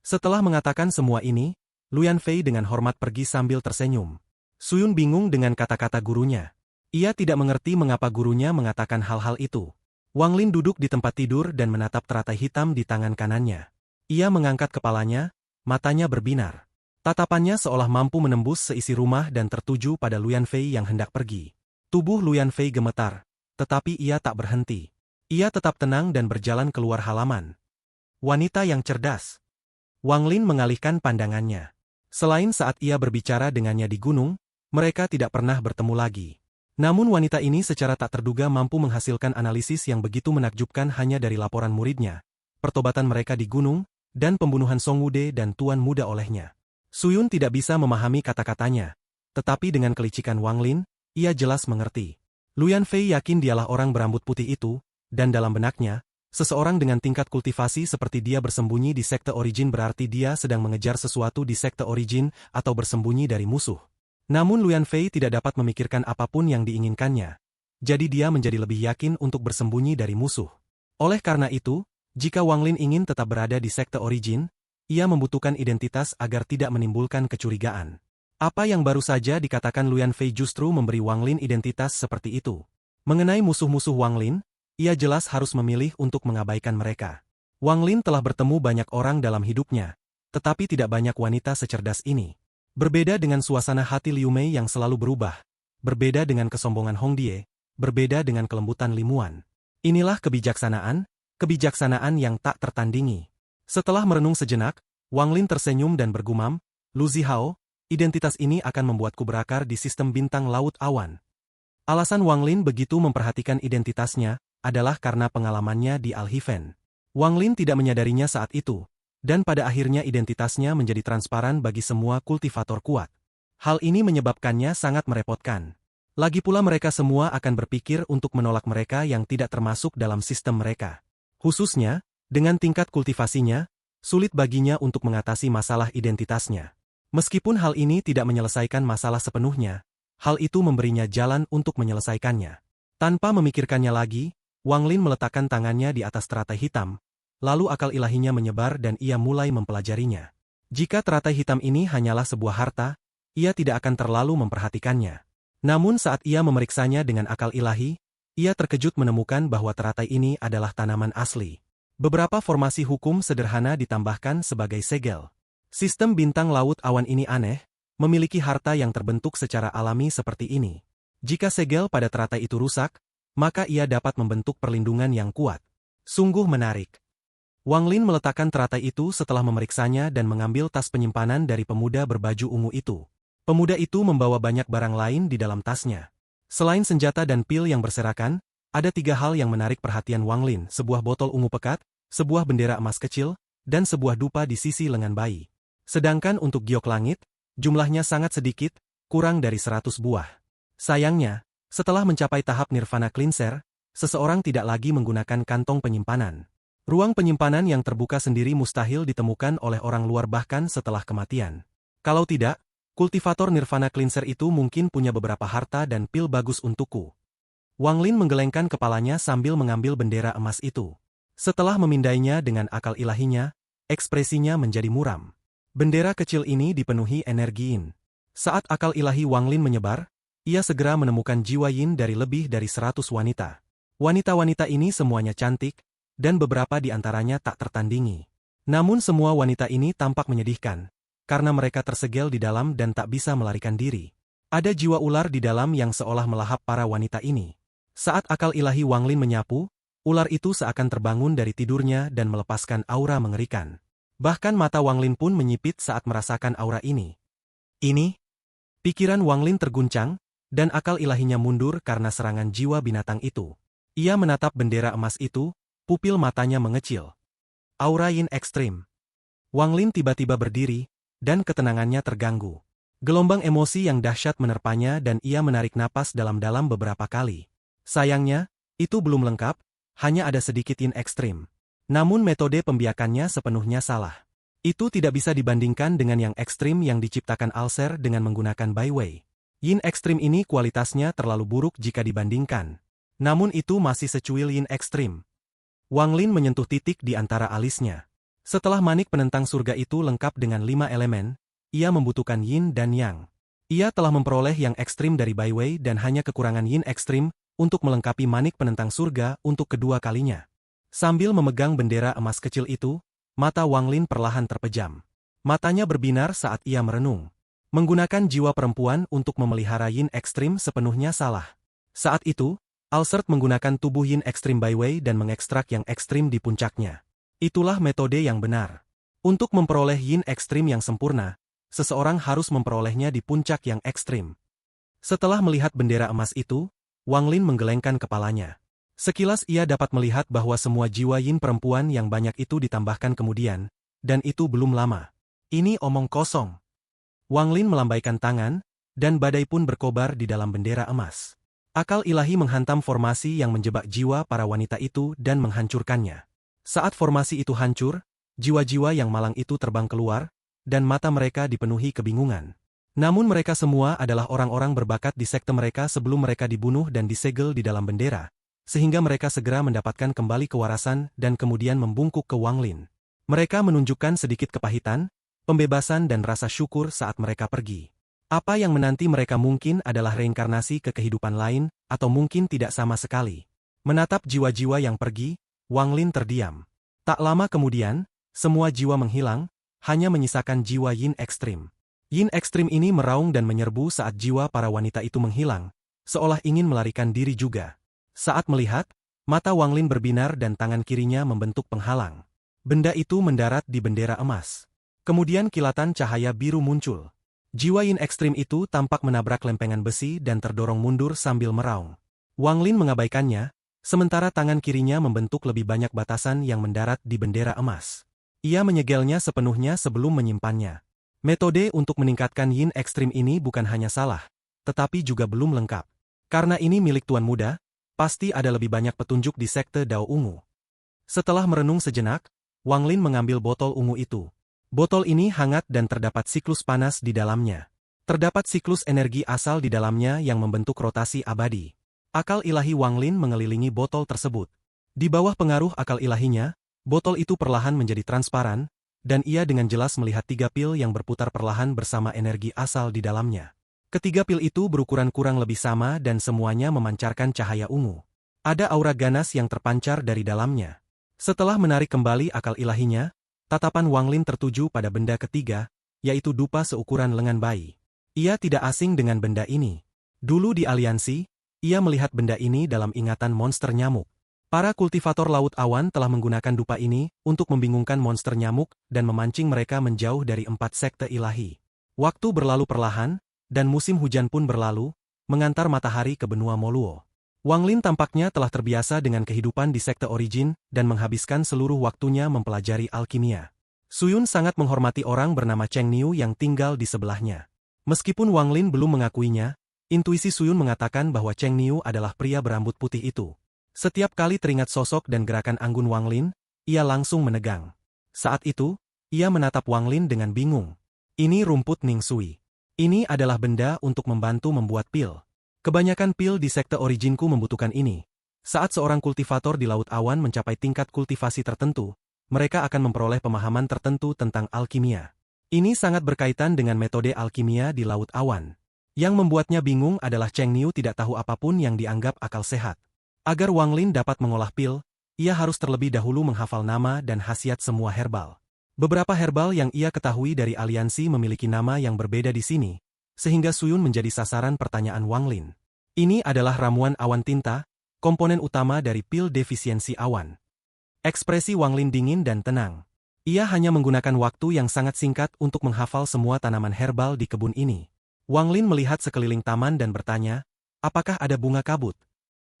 S1: Setelah mengatakan semua ini, Luyan Fei dengan hormat pergi sambil tersenyum. Suyun bingung dengan kata-kata gurunya. Ia tidak mengerti mengapa gurunya mengatakan hal-hal itu. Wang Lin duduk di tempat tidur dan menatap teratai hitam di tangan kanannya. Ia mengangkat kepalanya, matanya berbinar. Tatapannya seolah mampu menembus seisi rumah dan tertuju pada Luyan Fei yang hendak pergi. Tubuh Luyan Fei gemetar, tetapi ia tak berhenti. Ia tetap tenang dan berjalan keluar halaman. Wanita yang cerdas. Wang Lin mengalihkan pandangannya. Selain saat ia berbicara dengannya di gunung, mereka tidak pernah bertemu lagi. Namun wanita ini secara tak terduga mampu menghasilkan analisis yang begitu menakjubkan hanya dari laporan muridnya, pertobatan mereka di gunung, dan pembunuhan Song Wude dan Tuan Muda olehnya. Suyun tidak bisa memahami kata-katanya, tetapi dengan kelicikan Wang Lin, ia jelas mengerti. Luyan Fei yakin dialah orang berambut putih itu, dan dalam benaknya, seseorang dengan tingkat kultivasi seperti dia bersembunyi di sekte origin berarti dia sedang mengejar sesuatu di sekte origin atau bersembunyi dari musuh. Namun Luyan Fei tidak dapat memikirkan apapun yang diinginkannya. Jadi dia menjadi lebih yakin untuk bersembunyi dari musuh. Oleh karena itu, jika Wang Lin ingin tetap berada di sekte origin, ia membutuhkan identitas agar tidak menimbulkan kecurigaan. Apa yang baru saja dikatakan Luyan Fei justru memberi Wang Lin identitas seperti itu. Mengenai musuh-musuh Wang Lin, ia jelas harus memilih untuk mengabaikan mereka. Wang Lin telah bertemu banyak orang dalam hidupnya, tetapi tidak banyak wanita secerdas ini. Berbeda dengan suasana hati Liu Mei yang selalu berubah, berbeda dengan kesombongan Hong Die, berbeda dengan kelembutan Limuan. Inilah kebijaksanaan yang tak tertandingi. Setelah merenung sejenak, Wang Lin tersenyum dan bergumam, Lu Zihao, identitas ini akan membuatku berakar di sistem bintang laut awan. Alasan Wang Lin begitu memperhatikan identitasnya adalah karena pengalamannya di Al-Hiven. Wang Lin tidak menyadarinya saat itu, dan pada akhirnya identitasnya menjadi transparan bagi semua kultivator kuat. Hal ini menyebabkannya sangat merepotkan. Lagi pula mereka semua akan berpikir untuk menolak mereka yang tidak termasuk dalam sistem mereka. Khususnya, dengan tingkat kultivasinya, sulit baginya untuk mengatasi masalah identitasnya. Meskipun hal ini tidak menyelesaikan masalah sepenuhnya, hal itu memberinya jalan untuk menyelesaikannya. Tanpa memikirkannya lagi, Wang Lin meletakkan tangannya di atas teratai hitam, lalu akal ilahinya menyebar dan ia mulai mempelajarinya. Jika teratai hitam ini hanyalah sebuah harta, ia tidak akan terlalu memperhatikannya. Namun saat ia memeriksanya dengan akal ilahi, ia terkejut menemukan bahwa teratai ini adalah tanaman asli. Beberapa formasi hukum sederhana ditambahkan sebagai segel. Sistem bintang laut awan ini aneh, memiliki harta yang terbentuk secara alami seperti ini. Jika segel pada teratai itu rusak, maka ia dapat membentuk perlindungan yang kuat. Sungguh menarik. Wang Lin meletakkan teratai itu setelah memeriksanya dan mengambil tas penyimpanan dari pemuda berbaju ungu itu. Pemuda itu membawa banyak barang lain di dalam tasnya. Selain senjata dan pil yang berserakan, ada 3 hal yang menarik perhatian Wang Lin, sebuah botol ungu pekat, sebuah bendera emas kecil, dan sebuah dupa di sisi lengan bayi. Sedangkan untuk giok langit, jumlahnya sangat sedikit, kurang dari 100 buah. Sayangnya, setelah mencapai tahap Nirvana Cleanser, seseorang tidak lagi menggunakan kantong penyimpanan. Ruang penyimpanan yang terbuka sendiri mustahil ditemukan oleh orang luar bahkan setelah kematian. Kalau tidak, kultivator Nirvana Cleanser itu mungkin punya beberapa harta dan pil bagus untukku. Wang Lin menggelengkan kepalanya sambil mengambil bendera emas itu. Setelah memindainya dengan akal ilahinya, ekspresinya menjadi muram. Bendera kecil ini dipenuhi energi yin. Saat akal ilahi Wang Lin menyebar, ia segera menemukan jiwa yin dari lebih dari 100 wanita. Wanita-wanita ini semuanya cantik, dan beberapa di antaranya tak tertandingi. Namun semua wanita ini tampak menyedihkan, karena mereka tersegel di dalam dan tak bisa melarikan diri. Ada jiwa ular di dalam yang seolah melahap para wanita ini. Saat akal ilahi Wang Lin menyapu, ular itu seakan terbangun dari tidurnya dan melepaskan aura mengerikan. Bahkan mata Wang Lin pun menyipit saat merasakan aura ini. Ini? Pikiran Wang Lin terguncang, dan akal ilahinya mundur karena serangan jiwa binatang itu. Ia menatap bendera emas itu, pupil matanya mengecil. Aura yin ekstrim. Wang Lin tiba-tiba berdiri, dan ketenangannya terganggu. Gelombang emosi yang dahsyat menerpanya dan ia menarik napas dalam-dalam beberapa kali. Sayangnya, itu belum lengkap, hanya ada sedikit yin ekstrim. Namun metode pembiakannya sepenuhnya salah. Itu tidak bisa dibandingkan dengan yang ekstrim yang diciptakan Alser dengan menggunakan Bai Wei. Yin ekstrim ini kualitasnya terlalu buruk jika dibandingkan. Namun itu masih secuil yin ekstrim. Wang Lin menyentuh titik di antara alisnya. Setelah manik penentang surga itu lengkap dengan 5 elemen, ia membutuhkan yin dan yang. Ia telah memperoleh yang ekstrim dari Bai Wei dan hanya kekurangan yin ekstrim untuk melengkapi manik penentang surga untuk kedua kalinya. Sambil memegang bendera emas kecil itu, mata Wang Lin perlahan terpejam. Matanya berbinar saat ia merenung. Menggunakan jiwa perempuan untuk memelihara yin ekstrim sepenuhnya salah. Saat itu, Alcert menggunakan tubuh yin ekstrim Bai Wei dan mengekstrak yang ekstrim di puncaknya. Itulah metode yang benar. Untuk memperoleh yin ekstrim yang sempurna, seseorang harus memperolehnya di puncak yang ekstrim. Setelah melihat bendera emas itu, Wang Lin menggelengkan kepalanya. Sekilas ia dapat melihat bahwa semua jiwa yin perempuan yang banyak itu ditambahkan kemudian, dan itu belum lama. Ini omong kosong. Wang Lin melambaikan tangan, dan badai pun berkobar di dalam bendera emas. Akal ilahi menghantam formasi yang menjebak jiwa para wanita itu dan menghancurkannya. Saat formasi itu hancur, jiwa-jiwa yang malang itu terbang keluar, dan mata mereka dipenuhi kebingungan. Namun mereka semua adalah orang-orang berbakat di sekte mereka sebelum mereka dibunuh dan disegel di dalam bendera, sehingga mereka segera mendapatkan kembali kewarasan dan kemudian membungkuk ke Wang Lin. Mereka menunjukkan sedikit kepahitan, pembebasan dan rasa syukur saat mereka pergi. Apa yang menanti mereka mungkin adalah reinkarnasi ke kehidupan lain, atau mungkin tidak sama sekali. Menatap jiwa-jiwa yang pergi, Wang Lin terdiam. Tak lama kemudian, semua jiwa menghilang, hanya menyisakan jiwa yin ekstrim. Yin ekstrim ini meraung dan menyerbu saat jiwa para wanita itu menghilang, seolah ingin melarikan diri juga. Saat melihat, mata Wang Lin berbinar dan tangan kirinya membentuk penghalang. Benda itu mendarat di bendera emas. Kemudian kilatan cahaya biru muncul. Jiwa yin ekstrim itu tampak menabrak lempengan besi dan terdorong mundur sambil meraung. Wang Lin mengabaikannya, sementara tangan kirinya membentuk lebih banyak batasan yang mendarat di bendera emas. Ia menyegelnya sepenuhnya sebelum menyimpannya. Metode untuk meningkatkan yin ekstrim ini bukan hanya salah, tetapi juga belum lengkap. Karena ini milik Tuan Muda, pasti ada lebih banyak petunjuk di sekte Dao Ungu. Setelah merenung sejenak, Wang Lin mengambil botol ungu itu. Botol ini hangat dan terdapat siklus panas di dalamnya. Terdapat siklus energi asal di dalamnya yang membentuk rotasi abadi. Akal ilahi Wang Lin mengelilingi botol tersebut. Di bawah pengaruh akal ilahinya, botol itu perlahan menjadi transparan, dan ia dengan jelas melihat 3 pil yang berputar perlahan bersama energi asal di dalamnya. Ketiga pil itu berukuran kurang lebih sama dan semuanya memancarkan cahaya ungu. Ada aura ganas yang terpancar dari dalamnya. Setelah menarik kembali akal ilahinya, tatapan Wang Lin tertuju pada benda ketiga, yaitu dupa seukuran lengan bayi. Ia tidak asing dengan benda ini. Dulu di aliansi, ia melihat benda ini dalam ingatan monster nyamuk. Para kultivator Laut Awan telah menggunakan dupa ini untuk membingungkan monster nyamuk dan memancing mereka menjauh dari 4 sekte ilahi. Waktu berlalu perlahan, dan musim hujan pun berlalu, mengantar matahari ke benua Moluo. Wang Lin tampaknya telah terbiasa dengan kehidupan di sekte Origin dan menghabiskan seluruh waktunya mempelajari alkimia. Suyun sangat menghormati orang bernama Cheng Niu yang tinggal di sebelahnya. Meskipun Wang Lin belum mengakuinya, intuisi Suyun mengatakan bahwa Cheng Niu adalah pria berambut putih itu. Setiap kali teringat sosok dan gerakan anggun Wang Lin, ia langsung menegang. Saat itu, ia menatap Wang Lin dengan bingung. Ini rumput Ning Sui. Ini adalah benda untuk membantu membuat pil. Kebanyakan pil di sekte Originku membutuhkan ini. Saat seorang kultivator di Laut Awan mencapai tingkat kultivasi tertentu, mereka akan memperoleh pemahaman tertentu tentang alkimia. Ini sangat berkaitan dengan metode alkimia di Laut Awan. Yang membuatnya bingung adalah Cheng Niu tidak tahu apapun yang dianggap akal sehat. Agar Wang Lin dapat mengolah pil, ia harus terlebih dahulu menghafal nama dan khasiat semua herbal. Beberapa herbal yang ia ketahui dari aliansi memiliki nama yang berbeda di sini, sehingga Suyun menjadi sasaran pertanyaan Wang Lin. Ini adalah ramuan awan tinta, komponen utama dari pil defisiensi awan. Ekspresi Wang Lin dingin dan tenang. Ia hanya menggunakan waktu yang sangat singkat untuk menghafal semua tanaman herbal di kebun ini. Wang Lin melihat sekeliling taman dan bertanya, apakah ada bunga kabut?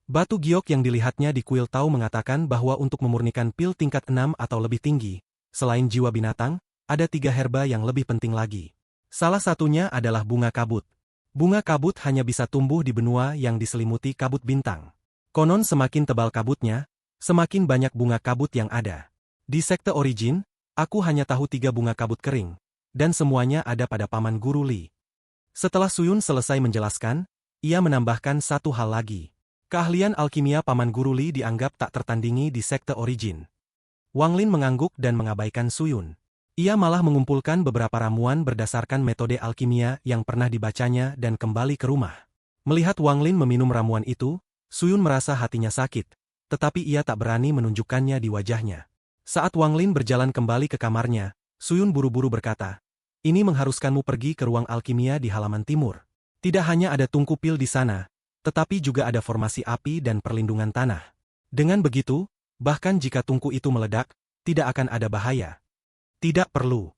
S1: Batu giok yang dilihatnya di kuil Tao mengatakan bahwa untuk memurnikan pil tingkat 6 atau lebih tinggi, selain jiwa binatang, ada 3 herba yang lebih penting lagi. Salah satunya adalah bunga kabut. Bunga kabut hanya bisa tumbuh di benua yang diselimuti kabut bintang. Konon semakin tebal kabutnya, semakin banyak bunga kabut yang ada. Di sekte Origin, aku hanya tahu 3 bunga kabut kering, dan semuanya ada pada paman Guru Li. Setelah Suyun selesai menjelaskan, ia menambahkan satu hal lagi. Keahlian alkimia paman Guru Li dianggap tak tertandingi di sekte Origin. Wang Lin mengangguk dan mengabaikan Suyun. Ia malah mengumpulkan beberapa ramuan berdasarkan metode alkimia yang pernah dibacanya dan kembali ke rumah. Melihat Wang Lin meminum ramuan itu, Suyun merasa hatinya sakit, tetapi ia tak berani menunjukkannya di wajahnya. Saat Wang Lin berjalan kembali ke kamarnya, Suyun buru-buru berkata, "Ini mengharuskanmu pergi ke ruang alkimia di halaman timur. Tidak hanya ada tungku pil di sana, tetapi juga ada formasi api dan perlindungan tanah. Dengan begitu, bahkan jika tungku itu meledak, tidak akan ada bahaya." "Tidak perlu."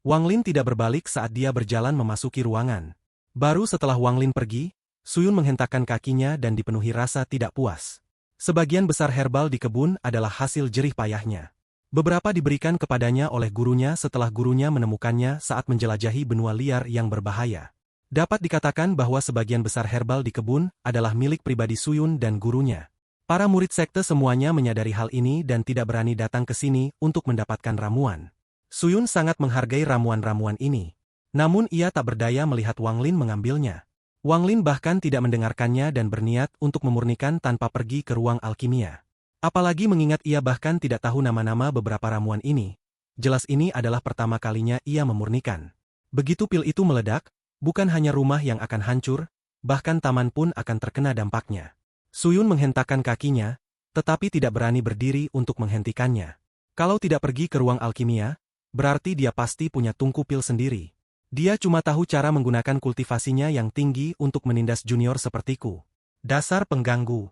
S1: Wang Lin tidak berbalik saat dia berjalan memasuki ruangan. Baru setelah Wang Lin pergi, Suyun menghentakkan kakinya dan dipenuhi rasa tidak puas. Sebagian besar herbal di kebun adalah hasil jerih payahnya. Beberapa diberikan kepadanya oleh gurunya setelah gurunya menemukannya saat menjelajahi benua liar yang berbahaya. Dapat dikatakan bahwa sebagian besar herbal di kebun adalah milik pribadi Suyun dan gurunya. Para murid sekte semuanya menyadari hal ini dan tidak berani datang ke sini untuk mendapatkan ramuan. Suyun sangat menghargai ramuan-ramuan ini. Namun ia tak berdaya melihat Wang Lin mengambilnya. Wang Lin bahkan tidak mendengarkannya dan berniat untuk memurnikan tanpa pergi ke ruang alkimia. Apalagi mengingat ia bahkan tidak tahu nama-nama beberapa ramuan ini. Jelas ini adalah pertama kalinya ia memurnikan. Begitu pil itu meledak, bukan hanya rumah yang akan hancur, bahkan taman pun akan terkena dampaknya. Suyun menghentakkan kakinya, tetapi tidak berani berdiri untuk menghentikannya. Kalau tidak pergi ke ruang alkimia, berarti dia pasti punya tungku pil sendiri. Dia cuma tahu cara menggunakan kultivasinya yang tinggi untuk menindas junior sepertiku. Dasar pengganggu.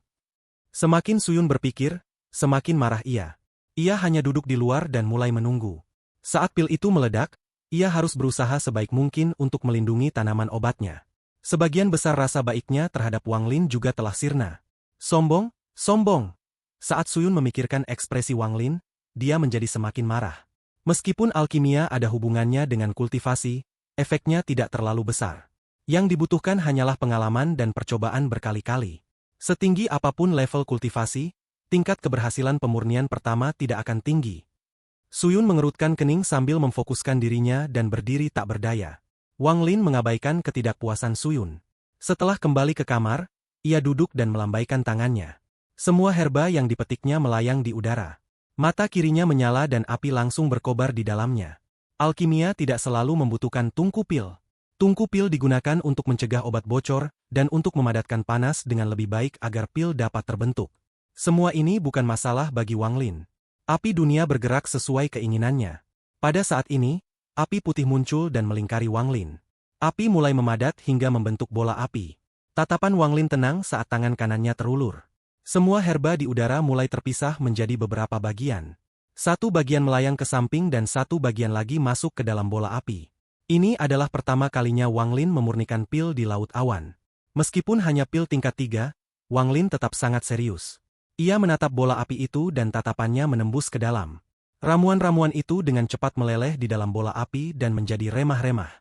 S1: Semakin Suyun berpikir, semakin marah ia. Ia hanya duduk di luar dan mulai menunggu. Saat pil itu meledak, ia harus berusaha sebaik mungkin untuk melindungi tanaman obatnya. Sebagian besar rasa baiknya terhadap Wang Lin juga telah sirna. Sombong, sombong. Saat Suyun memikirkan ekspresi Wang Lin, dia menjadi semakin marah. Meskipun alkimia ada hubungannya dengan kultivasi, efeknya tidak terlalu besar. Yang dibutuhkan hanyalah pengalaman dan percobaan berkali-kali. Setinggi apapun level kultivasi, tingkat keberhasilan pemurnian pertama tidak akan tinggi. Suyun mengerutkan kening sambil memfokuskan dirinya dan berdiri tak berdaya. Wang Lin mengabaikan ketidakpuasan Suyun. Setelah kembali ke kamar, ia duduk dan melambaikan tangannya. Semua herba yang dipetiknya melayang di udara. Mata kirinya menyala dan api langsung berkobar di dalamnya. Alkimia tidak selalu membutuhkan tungku pil. Tungku pil digunakan untuk mencegah obat bocor dan untuk memadatkan panas dengan lebih baik agar pil dapat terbentuk. Semua ini bukan masalah bagi Wang Lin. Api dunia bergerak sesuai keinginannya. Pada saat ini, api putih muncul dan melingkari Wang Lin. Api mulai memadat hingga membentuk bola api. Tatapan Wang Lin tenang saat tangan kanannya terulur. Semua herba di udara mulai terpisah menjadi beberapa bagian. Satu bagian melayang ke samping dan satu bagian lagi masuk ke dalam bola api. Ini adalah pertama kalinya Wang Lin memurnikan pil di Laut Awan. Meskipun hanya pil tingkat 3, Wang Lin tetap sangat serius. Ia menatap bola api itu dan tatapannya menembus ke dalam. Ramuan-ramuan itu dengan cepat meleleh di dalam bola api dan menjadi remah-remah.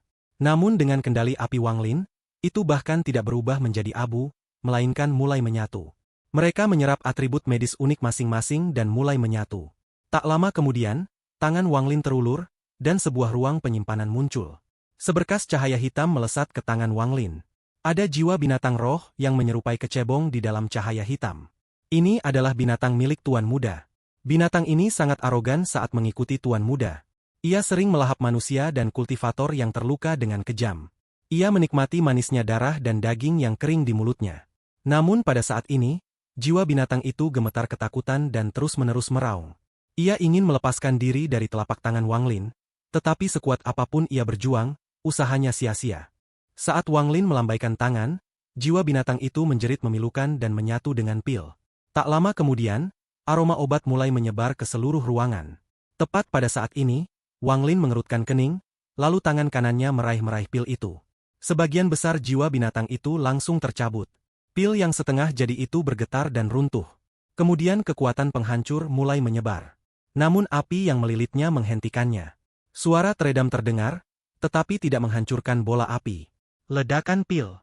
S1: Namun dengan kendali api Wang Lin, itu bahkan tidak berubah menjadi abu, melainkan mulai menyatu. Mereka menyerap atribut medis unik masing-masing dan mulai menyatu. Tak lama kemudian, tangan Wang Lin terulur, dan sebuah ruang penyimpanan muncul. Seberkas cahaya hitam melesat ke tangan Wang Lin. Ada jiwa binatang roh yang menyerupai kecebong di dalam cahaya hitam. Ini adalah binatang milik Tuan Muda. Binatang ini sangat arogan saat mengikuti Tuan Muda. Ia sering melahap manusia dan kultivator yang terluka dengan kejam. Ia menikmati manisnya darah dan daging yang kering di mulutnya. Namun pada saat ini, jiwa binatang itu gemetar ketakutan dan terus-menerus meraung. Ia ingin melepaskan diri dari telapak tangan Wang Lin, tetapi sekuat apapun ia berjuang, usahanya sia-sia. Saat Wang Lin melambaikan tangan, jiwa binatang itu menjerit memilukan dan menyatu dengan pil. Tak lama kemudian, aroma obat mulai menyebar ke seluruh ruangan. Tepat pada saat ini, Wang Lin mengerutkan kening, lalu tangan kanannya meraih-meraih pil itu. Sebagian besar jiwa binatang itu langsung tercabut. Pil yang setengah jadi itu bergetar dan runtuh. Kemudian kekuatan penghancur mulai menyebar. Namun api yang melilitnya menghentikannya. Suara teredam terdengar, tetapi tidak menghancurkan bola api. Ledakan pil.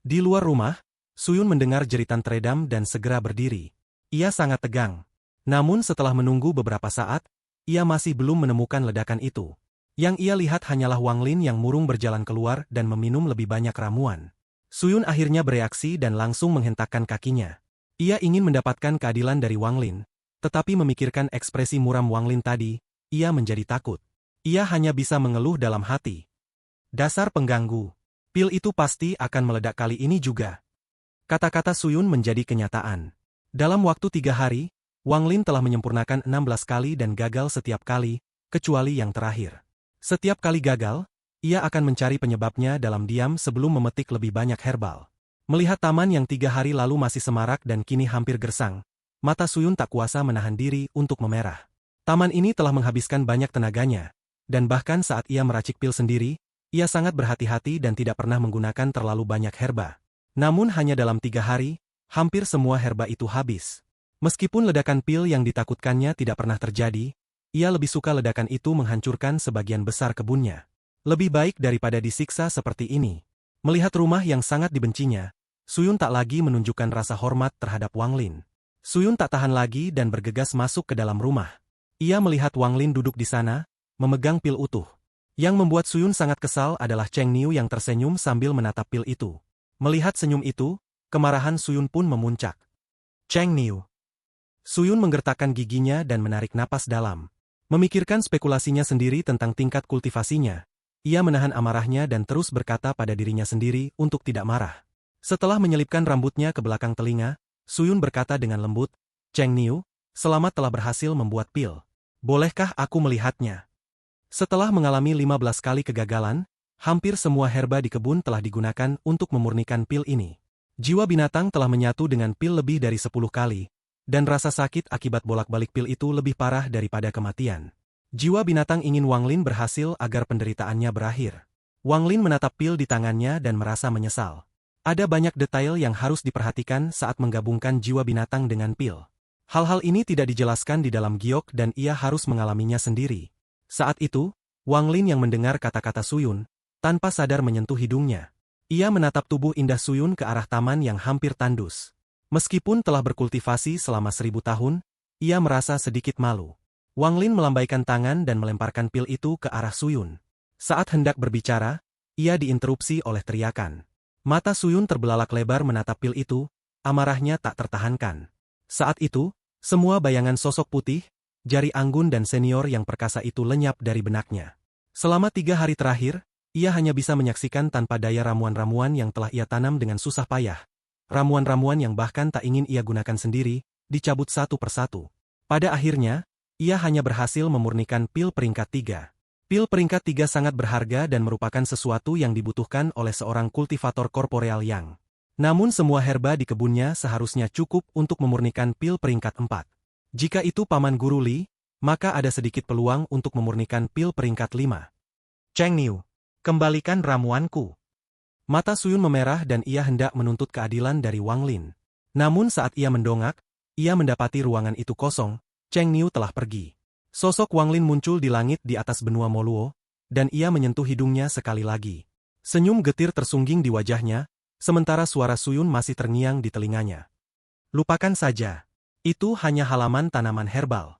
S1: Di luar rumah, Suyun mendengar jeritan teredam dan segera berdiri. Ia sangat tegang. Namun setelah menunggu beberapa saat, ia masih belum menemukan ledakan itu. Yang ia lihat hanyalah Wang Lin yang murung berjalan keluar dan meminum lebih banyak ramuan. Suyun akhirnya bereaksi dan langsung menghentakkan kakinya. Ia ingin mendapatkan keadilan dari Wang Lin, tetapi memikirkan ekspresi muram Wang Lin tadi, ia menjadi takut. Ia hanya bisa mengeluh dalam hati. Dasar pengganggu. Pil itu pasti akan meledak kali ini juga. Kata-kata Suyun menjadi kenyataan. Dalam waktu 3 hari, Wang Lin telah menyempurnakan 16 kali dan gagal setiap kali, kecuali yang terakhir. Setiap kali gagal, ia akan mencari penyebabnya dalam diam sebelum memetik lebih banyak herbal. Melihat taman yang 3 hari lalu masih semarak dan kini hampir gersang, mata Suyun tak kuasa menahan diri untuk memerah. Taman ini telah menghabiskan banyak tenaganya, dan bahkan saat ia meracik pil sendiri, ia sangat berhati-hati dan tidak pernah menggunakan terlalu banyak herba. Namun hanya dalam 3 hari, hampir semua herba itu habis. Meskipun ledakan pil yang ditakutkannya tidak pernah terjadi, ia lebih suka ledakan itu menghancurkan sebagian besar kebunnya. Lebih baik daripada disiksa seperti ini. Melihat rumah yang sangat dibencinya, Suyun tak lagi menunjukkan rasa hormat terhadap Wang Lin. Suyun tak tahan lagi dan bergegas masuk ke dalam rumah. Ia melihat Wang Lin duduk di sana, memegang pil utuh. Yang membuat Suyun sangat kesal adalah Cheng Niu yang tersenyum sambil menatap pil itu. Melihat senyum itu, kemarahan Suyun pun memuncak. Cheng Niu. Suyun menggertakkan giginya dan menarik napas dalam. Memikirkan spekulasinya sendiri tentang tingkat kultivasinya, ia menahan amarahnya dan terus berkata pada dirinya sendiri untuk tidak marah. Setelah menyelipkan rambutnya ke belakang telinga, Suyun berkata dengan lembut, Cheng Niu, selamat telah berhasil membuat pil. Bolehkah aku melihatnya? Setelah mengalami 15 kali kegagalan, hampir semua herba di kebun telah digunakan untuk memurnikan pil ini. Jiwa binatang telah menyatu dengan pil lebih dari 10 kali, dan rasa sakit akibat bolak-balik pil itu lebih parah daripada kematian. Jiwa binatang ingin Wang Lin berhasil agar penderitaannya berakhir. Wang Lin menatap pil di tangannya dan merasa menyesal. Ada banyak detail yang harus diperhatikan saat menggabungkan jiwa binatang dengan pil. Hal-hal ini tidak dijelaskan di dalam giok dan ia harus mengalaminya sendiri. Saat itu, Wang Lin yang mendengar kata-kata Suyun, tanpa sadar menyentuh hidungnya. Ia menatap tubuh indah Suyun ke arah taman yang hampir tandus. Meskipun telah berkultivasi selama 1000 tahun, ia merasa sedikit malu. Wang Lin melambaikan tangan dan melemparkan pil itu ke arah Suyun. Saat hendak berbicara, ia diinterupsi oleh teriakan. Mata Suyun terbelalak lebar menatap pil itu, amarahnya tak tertahankan. Saat itu, semua bayangan sosok putih, jari anggun dan senior yang perkasa itu lenyap dari benaknya. Selama 3 hari terakhir, ia hanya bisa menyaksikan tanpa daya ramuan-ramuan yang telah ia tanam dengan susah payah. Ramuan-ramuan yang bahkan tak ingin ia gunakan sendiri, dicabut satu persatu. Pada akhirnya, ia hanya berhasil memurnikan pil peringkat 3. Pil peringkat 3 sangat berharga dan merupakan sesuatu yang dibutuhkan oleh seorang kultivator korporeal yang. Namun semua herba di kebunnya seharusnya cukup untuk memurnikan pil peringkat 4. Jika itu Paman Guru Li, maka ada sedikit peluang untuk memurnikan pil peringkat 5. Cheng Niu, kembalikan ramuanku. Mata Suyun memerah dan ia hendak menuntut keadilan dari Wang Lin. Namun saat ia mendongak, ia mendapati ruangan itu kosong, Cheng Niu telah pergi. Sosok Wang Lin muncul di langit di atas benua Moluo, dan ia menyentuh hidungnya sekali lagi. Senyum getir tersungging di wajahnya, sementara suara Suyun masih terngiang di telinganya. Lupakan saja. Itu hanya halaman tanaman herbal.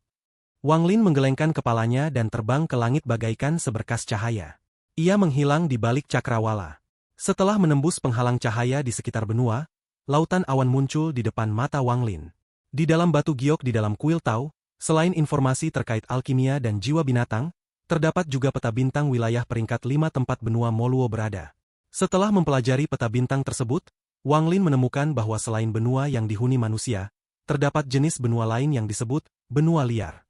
S1: Wang Lin menggelengkan kepalanya dan terbang ke langit bagaikan seberkas cahaya. Ia menghilang di balik cakrawala. Setelah menembus penghalang cahaya di sekitar benua, lautan awan muncul di depan mata Wang Lin. Di dalam batu giok di dalam kuil Tao, selain informasi terkait alkimia dan jiwa binatang, terdapat juga peta bintang wilayah peringkat 5 tempat benua Moluo berada. Setelah mempelajari peta bintang tersebut, Wang Lin menemukan bahwa selain benua yang dihuni manusia, terdapat jenis benua lain yang disebut benua liar.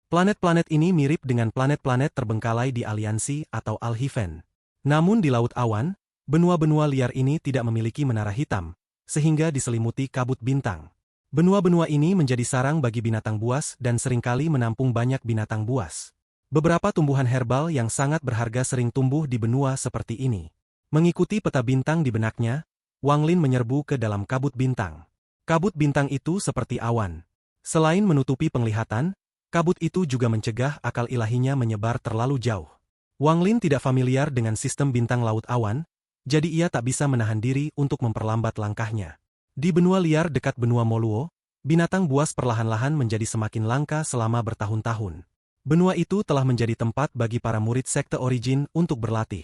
S1: Planet-planet ini mirip dengan planet-planet terbengkalai di aliansi atau Alhiven. Namun di Laut Awan, benua-benua liar ini tidak memiliki menara hitam, sehingga diselimuti kabut bintang. Benua-benua ini menjadi sarang bagi binatang buas dan seringkali menampung banyak binatang buas. Beberapa tumbuhan herbal yang sangat berharga sering tumbuh di benua seperti ini. Mengikuti peta bintang di benaknya, Wang Lin menyerbu ke dalam kabut bintang. Kabut bintang itu seperti awan. Selain menutupi penglihatan, kabut itu juga mencegah akal ilahinya menyebar terlalu jauh. Wang Lin tidak familiar dengan sistem bintang laut awan, jadi ia tak bisa menahan diri untuk memperlambat langkahnya. Di benua liar dekat benua Moluo, binatang buas perlahan-lahan menjadi semakin langka selama bertahun-tahun. Benua itu telah menjadi tempat bagi para murid sekte Origin untuk berlatih.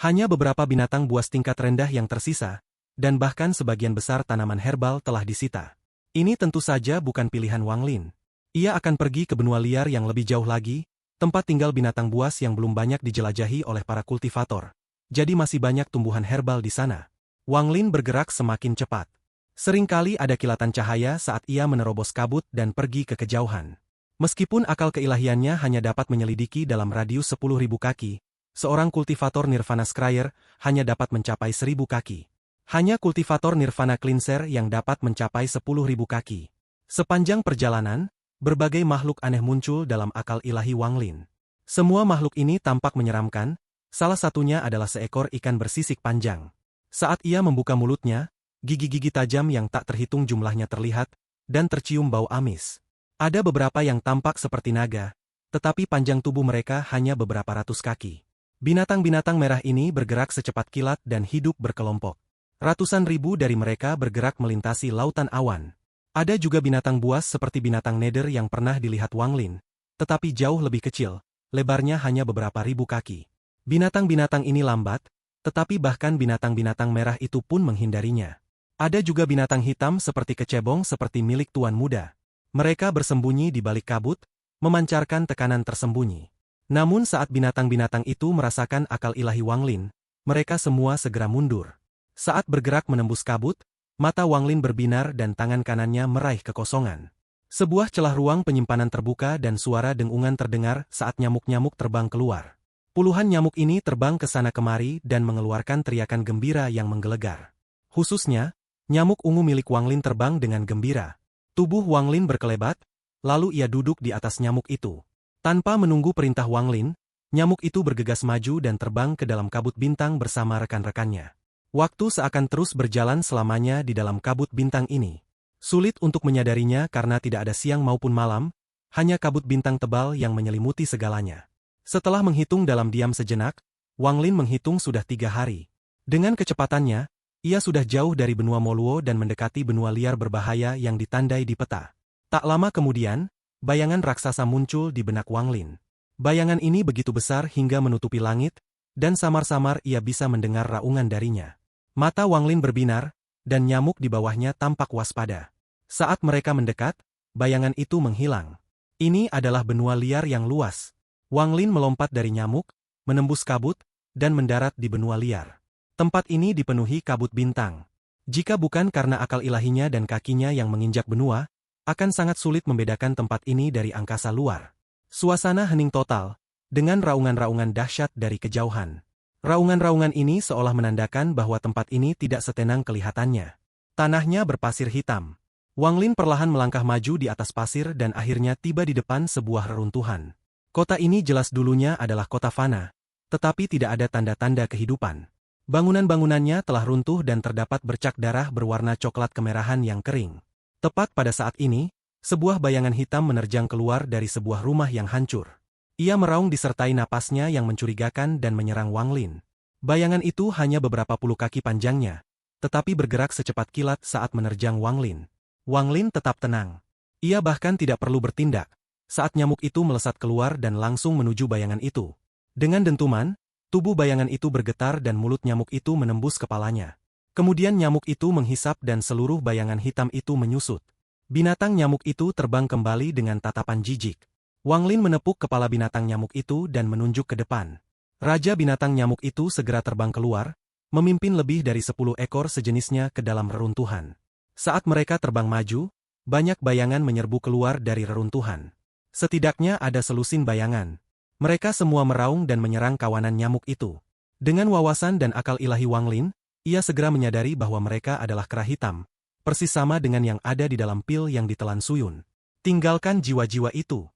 S1: Hanya beberapa binatang buas tingkat rendah yang tersisa, dan bahkan sebagian besar tanaman herbal telah disita. Ini tentu saja bukan pilihan Wang Lin. Ia akan pergi ke benua liar yang lebih jauh lagi, tempat tinggal binatang buas yang belum banyak dijelajahi oleh para kultivator. Jadi masih banyak tumbuhan herbal di sana. Wang Lin bergerak semakin cepat. Seringkali ada kilatan cahaya saat ia menerobos kabut dan pergi ke kejauhan. Meskipun akal keilahiannya hanya dapat menyelidiki dalam radius 10.000 kaki, seorang kultivator Nirvana Scryer hanya dapat mencapai 1.000 kaki. Hanya kultivator Nirvana Cleanser yang dapat mencapai 10.000 kaki. Sepanjang perjalanan, berbagai makhluk aneh muncul dalam akal ilahi Wang Lin. Semua makhluk ini tampak menyeramkan, salah satunya adalah seekor ikan bersisik panjang. Saat ia membuka mulutnya, gigi-gigi tajam yang tak terhitung jumlahnya terlihat, dan tercium bau amis. Ada beberapa yang tampak seperti naga, tetapi panjang tubuh mereka hanya beberapa ratus kaki. Binatang-binatang merah ini bergerak secepat kilat dan hidup berkelompok. Ratusan ribu dari mereka bergerak melintasi lautan awan. Ada juga binatang buas seperti binatang nether yang pernah dilihat Wang Lin, tetapi jauh lebih kecil, lebarnya hanya beberapa ribu kaki. Binatang-binatang ini lambat, tetapi bahkan binatang-binatang merah itu pun menghindarinya. Ada juga binatang hitam seperti kecebong seperti milik Tuan Muda. Mereka bersembunyi di balik kabut, memancarkan tekanan tersembunyi. Namun saat binatang-binatang itu merasakan akal ilahi Wang Lin, mereka semua segera mundur. Saat bergerak menembus kabut, mata Wang Lin berbinar dan tangan kanannya meraih kekosongan. Sebuah celah ruang penyimpanan terbuka dan suara dengungan terdengar saat nyamuk-nyamuk terbang keluar. Puluhan nyamuk ini terbang ke sana kemari dan mengeluarkan teriakan gembira yang menggelegar. Khususnya, nyamuk ungu milik Wang Lin terbang dengan gembira. Tubuh Wang Lin berkelebat, lalu ia duduk di atas nyamuk itu. Tanpa menunggu perintah Wang Lin, nyamuk itu bergegas maju dan terbang ke dalam kabut bintang bersama rekan-rekannya. Waktu seakan terus berjalan selamanya di dalam kabut bintang ini. Sulit untuk menyadarinya karena tidak ada siang maupun malam, hanya kabut bintang tebal yang menyelimuti segalanya. Setelah menghitung dalam diam sejenak, Wang Lin menghitung sudah 3 hari. Dengan kecepatannya, ia sudah jauh dari benua Moluo dan mendekati benua liar berbahaya yang ditandai di peta. Tak lama kemudian, bayangan raksasa muncul di benak Wang Lin. Bayangan ini begitu besar hingga menutupi langit, dan samar-samar ia bisa mendengar raungan darinya. Mata Wang Lin berbinar, dan nyamuk di bawahnya tampak waspada. Saat mereka mendekat, bayangan itu menghilang. Ini adalah benua liar yang luas. Wang Lin melompat dari nyamuk, menembus kabut, dan mendarat di benua liar. Tempat ini dipenuhi kabut bintang. Jika bukan karena akal ilahinya dan kakinya yang menginjak benua, akan sangat sulit membedakan tempat ini dari angkasa luar. Suasana hening total, dengan raungan-raungan dahsyat dari kejauhan. Raungan-raungan ini seolah menandakan bahwa tempat ini tidak setenang kelihatannya. Tanahnya berpasir hitam. Wang Lin perlahan melangkah maju di atas pasir dan akhirnya tiba di depan sebuah reruntuhan. Kota ini jelas dulunya adalah kota fana, tetapi tidak ada tanda-tanda kehidupan. Bangunan-bangunannya telah runtuh dan terdapat bercak darah berwarna coklat kemerahan yang kering. Tepat pada saat ini, sebuah bayangan hitam menerjang keluar dari sebuah rumah yang hancur. Ia meraung disertai napasnya yang mencurigakan dan menyerang Wang Lin. Bayangan itu hanya beberapa puluh kaki panjangnya, tetapi bergerak secepat kilat saat menerjang Wang Lin. Wang Lin tetap tenang. Ia bahkan tidak perlu bertindak, saat nyamuk itu melesat keluar dan langsung menuju bayangan itu. Dengan dentuman, tubuh bayangan itu bergetar dan mulut nyamuk itu menembus kepalanya. Kemudian nyamuk itu menghisap dan seluruh bayangan hitam itu menyusut. Binatang nyamuk itu terbang kembali dengan tatapan jijik. Wang Lin menepuk kepala binatang nyamuk itu dan menunjuk ke depan. Raja binatang nyamuk itu segera terbang keluar, memimpin lebih dari 10 ekor sejenisnya ke dalam reruntuhan. Saat mereka terbang maju, banyak bayangan menyerbu keluar dari reruntuhan. Setidaknya ada selusin bayangan. Mereka semua meraung dan menyerang kawanan nyamuk itu. Dengan wawasan dan akal ilahi Wang Lin, ia segera menyadari bahwa mereka adalah kera hitam, persis sama dengan yang ada di dalam pil yang ditelan Suyun. Tinggalkan jiwa-jiwa itu.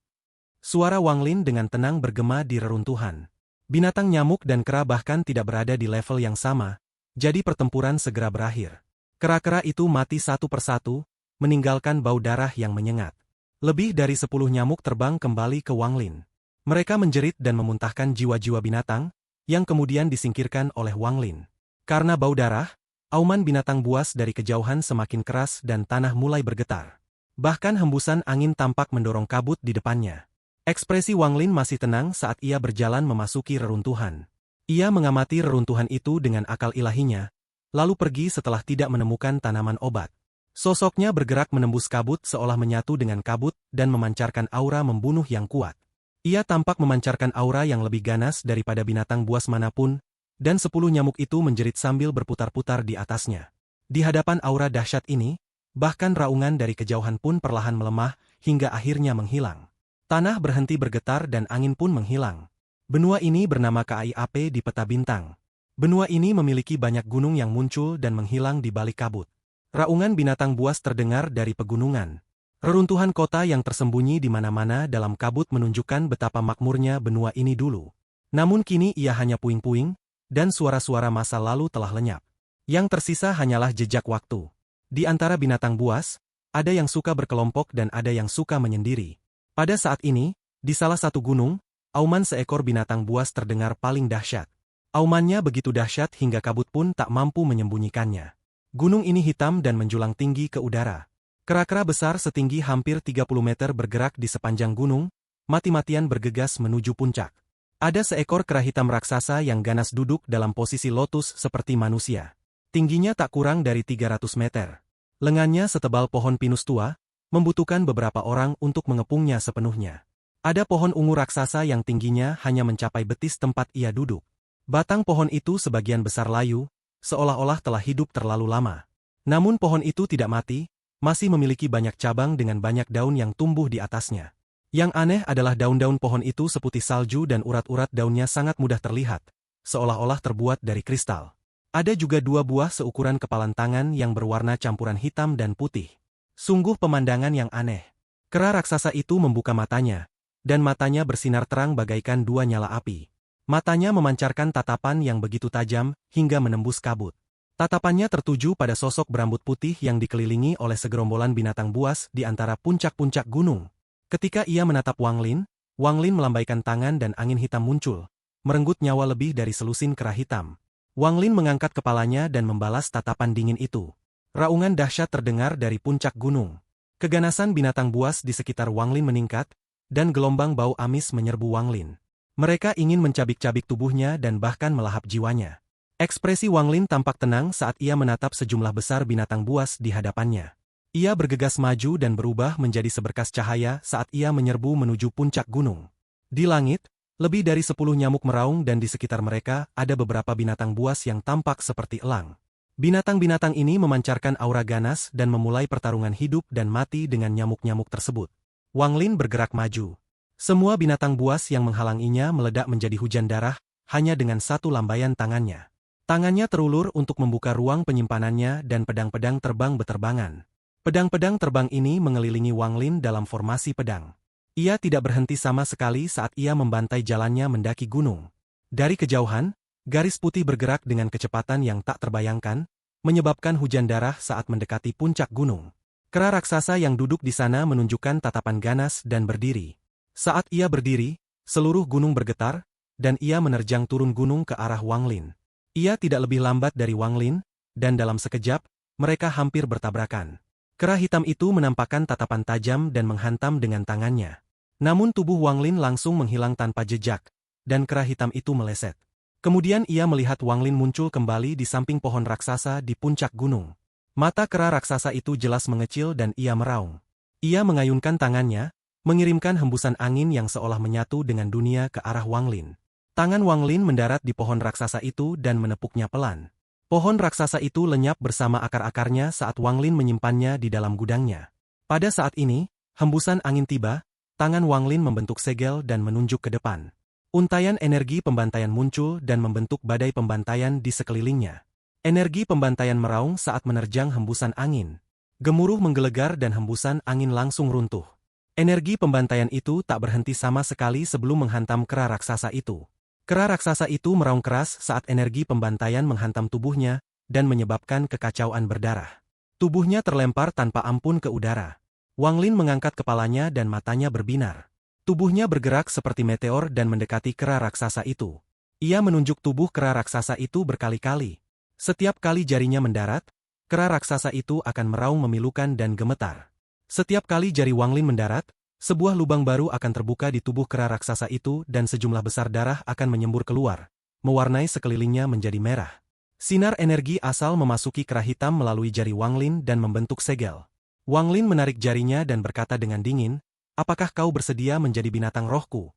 S1: Suara Wang Lin dengan tenang bergema di reruntuhan. Binatang nyamuk dan kera bahkan tidak berada di level yang sama, jadi pertempuran segera berakhir. Kera-kera itu mati satu persatu, meninggalkan bau darah yang menyengat. Lebih dari 10 nyamuk terbang kembali ke Wang Lin. Mereka menjerit dan memuntahkan jiwa-jiwa binatang, yang kemudian disingkirkan oleh Wang Lin. Karena bau darah, auman binatang buas dari kejauhan semakin keras dan tanah mulai bergetar. Bahkan hembusan angin tampak mendorong kabut di depannya. Ekspresi Wang Lin masih tenang saat ia berjalan memasuki reruntuhan. Ia mengamati reruntuhan itu dengan akal ilahinya, lalu pergi setelah tidak menemukan tanaman obat. Sosoknya bergerak menembus kabut seolah menyatu dengan kabut dan memancarkan aura membunuh yang kuat. Ia tampak memancarkan aura yang lebih ganas daripada binatang buas manapun, dan 10 nyamuk itu menjerit sambil berputar-putar di atasnya. Di hadapan aura dahsyat ini, bahkan raungan dari kejauhan pun perlahan melemah, hingga akhirnya menghilang. Tanah berhenti bergetar dan angin pun menghilang. Benua ini bernama KAIAP di peta bintang. Benua ini memiliki banyak gunung yang muncul dan menghilang di balik kabut. Raungan binatang buas terdengar dari pegunungan. Reruntuhan kota yang tersembunyi di mana-mana dalam kabut menunjukkan betapa makmurnya benua ini dulu. Namun kini ia hanya puing-puing, dan suara-suara masa lalu telah lenyap. Yang tersisa hanyalah jejak waktu. Di antara binatang buas, ada yang suka berkelompok dan ada yang suka menyendiri. Pada saat ini, di salah satu gunung, auman seekor binatang buas terdengar paling dahsyat. Aumannya begitu dahsyat hingga kabut pun tak mampu menyembunyikannya. Gunung ini hitam dan menjulang tinggi ke udara. Kera-kera besar setinggi hampir 30 meter bergerak di sepanjang gunung, mati-matian bergegas menuju puncak. Ada seekor kera hitam raksasa yang ganas duduk dalam posisi lotus seperti manusia. Tingginya tak kurang dari 300 meter. Lengannya setebal pohon pinus tua, membutuhkan beberapa orang untuk mengepungnya sepenuhnya. Ada pohon ungu raksasa yang tingginya hanya mencapai betis tempat ia duduk. Batang pohon itu sebagian besar layu, seolah-olah telah hidup terlalu lama. Namun pohon itu tidak mati, masih memiliki banyak cabang dengan banyak daun yang tumbuh di atasnya. Yang aneh adalah daun-daun pohon itu seputih salju dan urat-urat daunnya sangat mudah terlihat, seolah-olah terbuat dari kristal. Ada juga 2 buah seukuran kepalan tangan yang berwarna campuran hitam dan putih. Sungguh pemandangan yang aneh. Kera raksasa itu membuka matanya, dan matanya bersinar terang bagaikan 2 nyala api. Matanya memancarkan tatapan yang begitu tajam, hingga menembus kabut. Tatapannya tertuju pada sosok berambut putih yang dikelilingi oleh segerombolan binatang buas di antara puncak-puncak gunung. Ketika ia menatap Wang Lin melambaikan tangan dan angin hitam muncul, merenggut nyawa lebih dari selusin kera hitam. Wang Lin mengangkat kepalanya dan membalas tatapan dingin itu. Raungan dahsyat terdengar dari puncak gunung. Keganasan binatang buas di sekitar Wang Lin meningkat, dan gelombang bau amis menyerbu Wang Lin. Mereka ingin mencabik-cabik tubuhnya dan bahkan melahap jiwanya. Ekspresi Wang Lin tampak tenang saat ia menatap sejumlah besar binatang buas di hadapannya. Ia bergegas maju dan berubah menjadi seberkas cahaya saat ia menyerbu menuju puncak gunung. Di langit, lebih dari 10 nyamuk meraung dan di sekitar mereka ada beberapa binatang buas yang tampak seperti elang. Binatang-binatang ini memancarkan aura ganas dan memulai pertarungan hidup dan mati dengan nyamuk-nyamuk tersebut. Wang Lin bergerak maju. Semua binatang buas yang menghalanginya meledak menjadi hujan darah, hanya dengan satu lambaian tangannya. Tangannya terulur untuk membuka ruang penyimpanannya dan pedang-pedang terbang beterbangan. Pedang-pedang terbang ini mengelilingi Wang Lin dalam formasi pedang. Ia tidak berhenti sama sekali saat ia membantai jalannya mendaki gunung. Dari kejauhan, garis putih bergerak dengan kecepatan yang tak terbayangkan, menyebabkan hujan darah saat mendekati puncak gunung. Kera raksasa yang duduk di sana menunjukkan tatapan ganas dan berdiri. Saat ia berdiri, seluruh gunung bergetar, dan ia menerjang turun gunung ke arah Wang Lin. Ia tidak lebih lambat dari Wang Lin, dan dalam sekejap, mereka hampir bertabrakan. Kera hitam itu menampakkan tatapan tajam dan menghantam dengan tangannya. Namun tubuh Wang Lin langsung menghilang tanpa jejak, dan kera hitam itu meleset. Kemudian ia melihat Wang Lin muncul kembali di samping pohon raksasa di puncak gunung. Mata kera raksasa itu jelas mengecil dan ia meraung. Ia mengayunkan tangannya, mengirimkan hembusan angin yang seolah menyatu dengan dunia ke arah Wang Lin. Tangan Wang Lin mendarat di pohon raksasa itu dan menepuknya pelan. Pohon raksasa itu lenyap bersama akar-akarnya saat Wang Lin menyimpannya di dalam gudangnya. Pada saat ini, hembusan angin tiba, tangan Wang Lin membentuk segel dan menunjuk ke depan. Untaian energi pembantaian muncul dan membentuk badai pembantaian di sekelilingnya. Energi pembantaian meraung saat menerjang hembusan angin. Gemuruh menggelegar dan hembusan angin langsung runtuh. Energi pembantaian itu tak berhenti sama sekali sebelum menghantam kera raksasa itu. Kera raksasa itu meraung keras saat energi pembantaian menghantam tubuhnya dan menyebabkan kekacauan berdarah. Tubuhnya terlempar tanpa ampun ke udara. Wang Lin mengangkat kepalanya dan matanya berbinar. Tubuhnya bergerak seperti meteor dan mendekati kera raksasa itu. Ia menunjuk tubuh kera raksasa itu berkali-kali. Setiap kali jarinya mendarat, kera raksasa itu akan meraung memilukan dan gemetar. Setiap kali jari Wang Lin mendarat, sebuah lubang baru akan terbuka di tubuh kera raksasa itu dan sejumlah besar darah akan menyembur keluar, mewarnai sekelilingnya menjadi merah. Sinar energi asal memasuki kera hitam melalui jari Wang Lin dan membentuk segel. Wang Lin menarik jarinya dan berkata dengan dingin, "Apakah kau bersedia menjadi binatang rohku?"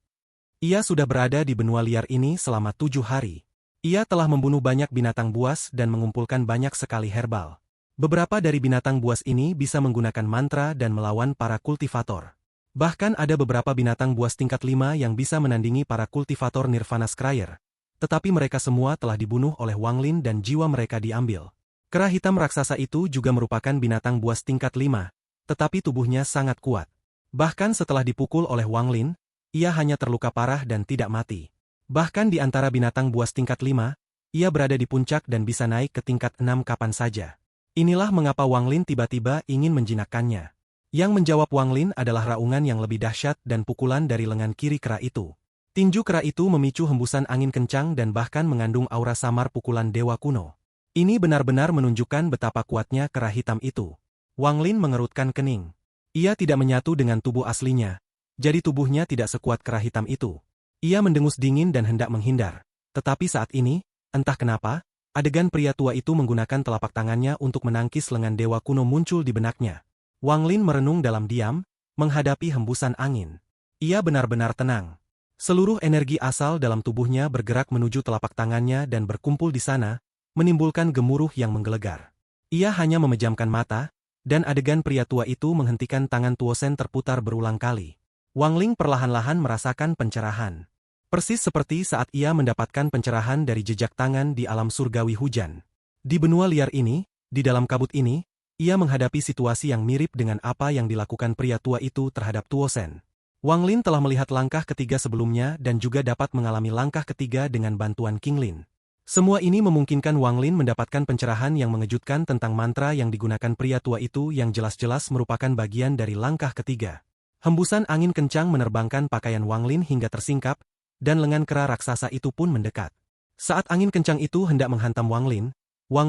S1: Ia sudah berada di benua liar ini selama 7 hari. Ia telah membunuh banyak binatang buas dan mengumpulkan banyak sekali herbal. Beberapa dari binatang buas ini bisa menggunakan mantra dan melawan para kultivator. Bahkan ada beberapa binatang buas tingkat 5 yang bisa menandingi para kultivator Nirvana Scryer. Tetapi mereka semua telah dibunuh oleh Wang Lin dan jiwa mereka diambil. Kera hitam raksasa itu juga merupakan binatang buas tingkat 5, tetapi tubuhnya sangat kuat. Bahkan setelah dipukul oleh Wang Lin, ia hanya terluka parah dan tidak mati. Bahkan di antara binatang buas tingkat 5, ia berada di puncak dan bisa naik ke tingkat 6 kapan saja. Inilah mengapa Wang Lin tiba-tiba ingin menjinakkannya. Yang menjawab Wang Lin adalah raungan yang lebih dahsyat dan pukulan dari lengan kiri kera itu. Tinju kera itu memicu hembusan angin kencang dan bahkan mengandung aura samar pukulan dewa kuno. Ini benar-benar menunjukkan betapa kuatnya kera hitam itu. Wang Lin mengerutkan kening. Ia tidak menyatu dengan tubuh aslinya, jadi tubuhnya tidak sekuat kera hitam itu. Ia mendengus dingin dan hendak menghindar. Tetapi saat ini, entah kenapa, adegan pria tua itu menggunakan telapak tangannya untuk menangkis lengan dewa kuno muncul di benaknya. Wang Lin merenung dalam diam, menghadapi hembusan angin. Ia benar-benar tenang. Seluruh energi asal dalam tubuhnya bergerak menuju telapak tangannya dan berkumpul di sana, menimbulkan gemuruh yang menggelegar. Ia hanya memejamkan mata, dan adegan pria tua itu menghentikan tangan Tuosen terputar berulang kali. Wang Lin perlahan-lahan merasakan pencerahan. Persis seperti saat ia mendapatkan pencerahan dari jejak tangan di alam surgawi hujan. Di benua liar ini, di dalam kabut ini, ia menghadapi situasi yang mirip dengan apa yang dilakukan pria tua itu terhadap Tuosen. Wang Lin telah melihat langkah ketiga sebelumnya dan juga dapat mengalami langkah ketiga dengan bantuan King Lin. Semua ini memungkinkan Wang Lin mendapatkan pencerahan yang mengejutkan tentang mantra yang digunakan pria tua itu yang jelas-jelas merupakan bagian dari langkah ketiga. Hembusan angin kencang menerbangkan pakaian Wang Lin hingga tersingkap, dan lengan kera raksasa itu pun mendekat. Saat angin kencang itu hendak menghantam Wang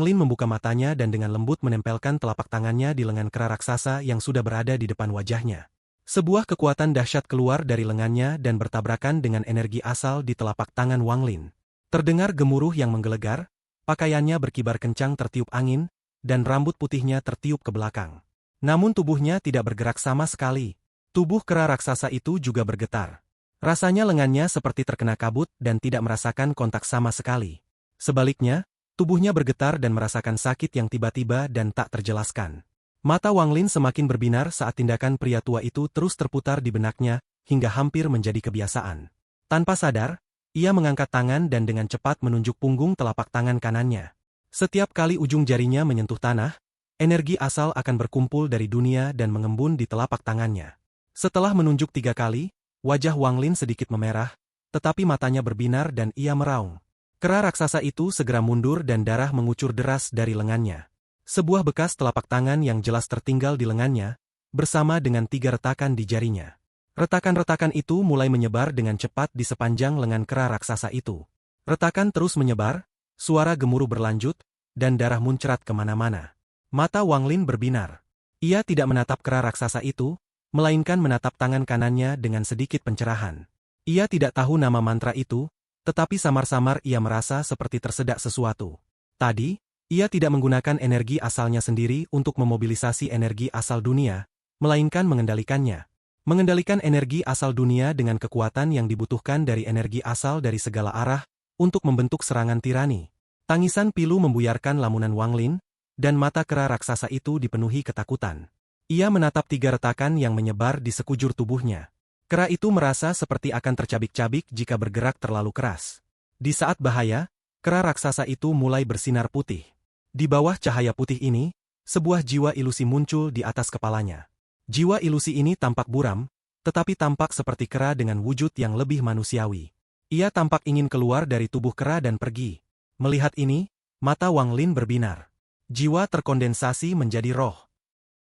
S1: Lin membuka matanya dan dengan lembut menempelkan telapak tangannya di lengan kera raksasa yang sudah berada di depan wajahnya. Sebuah kekuatan dahsyat keluar dari lengannya dan bertabrakan dengan energi asal di telapak tangan Wang Lin. Terdengar gemuruh yang menggelegar, pakaiannya berkibar kencang tertiup angin, dan rambut putihnya tertiup ke belakang. Namun tubuhnya tidak bergerak sama sekali. Tubuh kera raksasa itu juga bergetar. Rasanya lengannya seperti terkena kabut dan tidak merasakan kontak sama sekali. Sebaliknya, tubuhnya bergetar dan merasakan sakit yang tiba-tiba dan tak terjelaskan. Mata Wang Lin semakin berbinar saat tindakan pria tua itu terus terputar di benaknya, hingga hampir menjadi kebiasaan. Tanpa sadar, ia mengangkat tangan dan dengan cepat menunjuk punggung telapak tangan kanannya. Setiap kali ujung jarinya menyentuh tanah, energi asal akan berkumpul dari dunia dan mengembun di telapak tangannya. Setelah menunjuk 3 kali, wajah Wang Lin sedikit memerah, tetapi matanya berbinar dan ia meraung. Kera raksasa itu segera mundur dan darah mengucur deras dari lengannya. Sebuah bekas telapak tangan yang jelas tertinggal di lengannya, bersama dengan 3 retakan di jarinya. Retakan-retakan itu mulai menyebar dengan cepat di sepanjang lengan kera raksasa itu. Retakan terus menyebar, suara gemuruh berlanjut, dan darah muncrat kemana-mana. Mata Wang Lin berbinar. Ia tidak menatap kera raksasa itu, melainkan menatap tangan kanannya dengan sedikit pencerahan. Ia tidak tahu nama mantra itu, tetapi samar-samar ia merasa seperti tersedak sesuatu. Tadi, ia tidak menggunakan energi asalnya sendiri untuk memobilisasi energi asal dunia, melainkan mengendalikannya. Mengendalikan energi asal dunia dengan kekuatan yang dibutuhkan dari energi asal dari segala arah, untuk membentuk serangan tirani. Tangisan pilu membuyarkan lamunan Wang Lin, dan mata kera raksasa itu dipenuhi ketakutan. Ia menatap 3 retakan yang menyebar di sekujur tubuhnya. Kera itu merasa seperti akan tercabik-cabik jika bergerak terlalu keras. Di saat bahaya, kera raksasa itu mulai bersinar putih. Di bawah cahaya putih ini, sebuah jiwa ilusi muncul di atas kepalanya. Jiwa ilusi ini tampak buram, tetapi tampak seperti kera dengan wujud yang lebih manusiawi. Ia tampak ingin keluar dari tubuh kera dan pergi. Melihat ini, mata Wang Lin berbinar. Jiwa terkondensasi menjadi roh.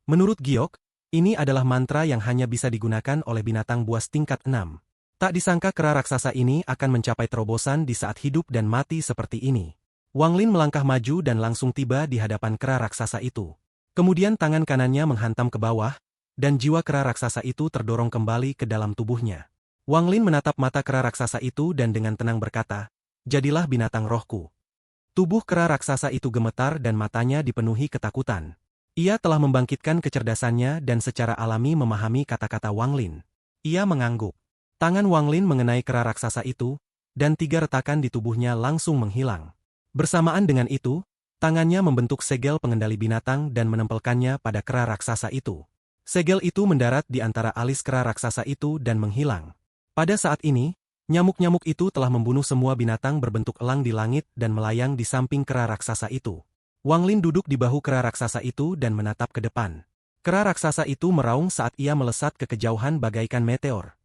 S1: Menurut Giok, ini adalah mantra yang hanya bisa digunakan oleh binatang buas tingkat 6. Tak disangka kera raksasa ini akan mencapai terobosan di saat hidup dan mati seperti ini. Wang Lin melangkah maju dan langsung tiba di hadapan kera raksasa itu. Kemudian tangan kanannya menghantam ke bawah, dan jiwa kera raksasa itu terdorong kembali ke dalam tubuhnya. Wang Lin menatap mata kera raksasa itu dan dengan tenang berkata, "Jadilah binatang rohku." Tubuh kera raksasa itu gemetar dan matanya dipenuhi ketakutan. Ia telah membangkitkan kecerdasannya dan secara alami memahami kata-kata Wang Lin. Ia mengangguk. Tangan Wang Lin mengenai kera raksasa itu, dan 3 retakan di tubuhnya langsung menghilang. Bersamaan dengan itu, tangannya membentuk segel pengendali binatang dan menempelkannya pada kera raksasa itu. Segel itu mendarat di antara alis kera raksasa itu dan menghilang. Pada saat ini, nyamuk-nyamuk itu telah membunuh semua binatang berbentuk elang di langit dan melayang di samping kera raksasa itu. Wang Lin duduk di bahu kera raksasa itu dan menatap ke depan. Kera raksasa itu meraung saat ia melesat ke kejauhan bagaikan meteor.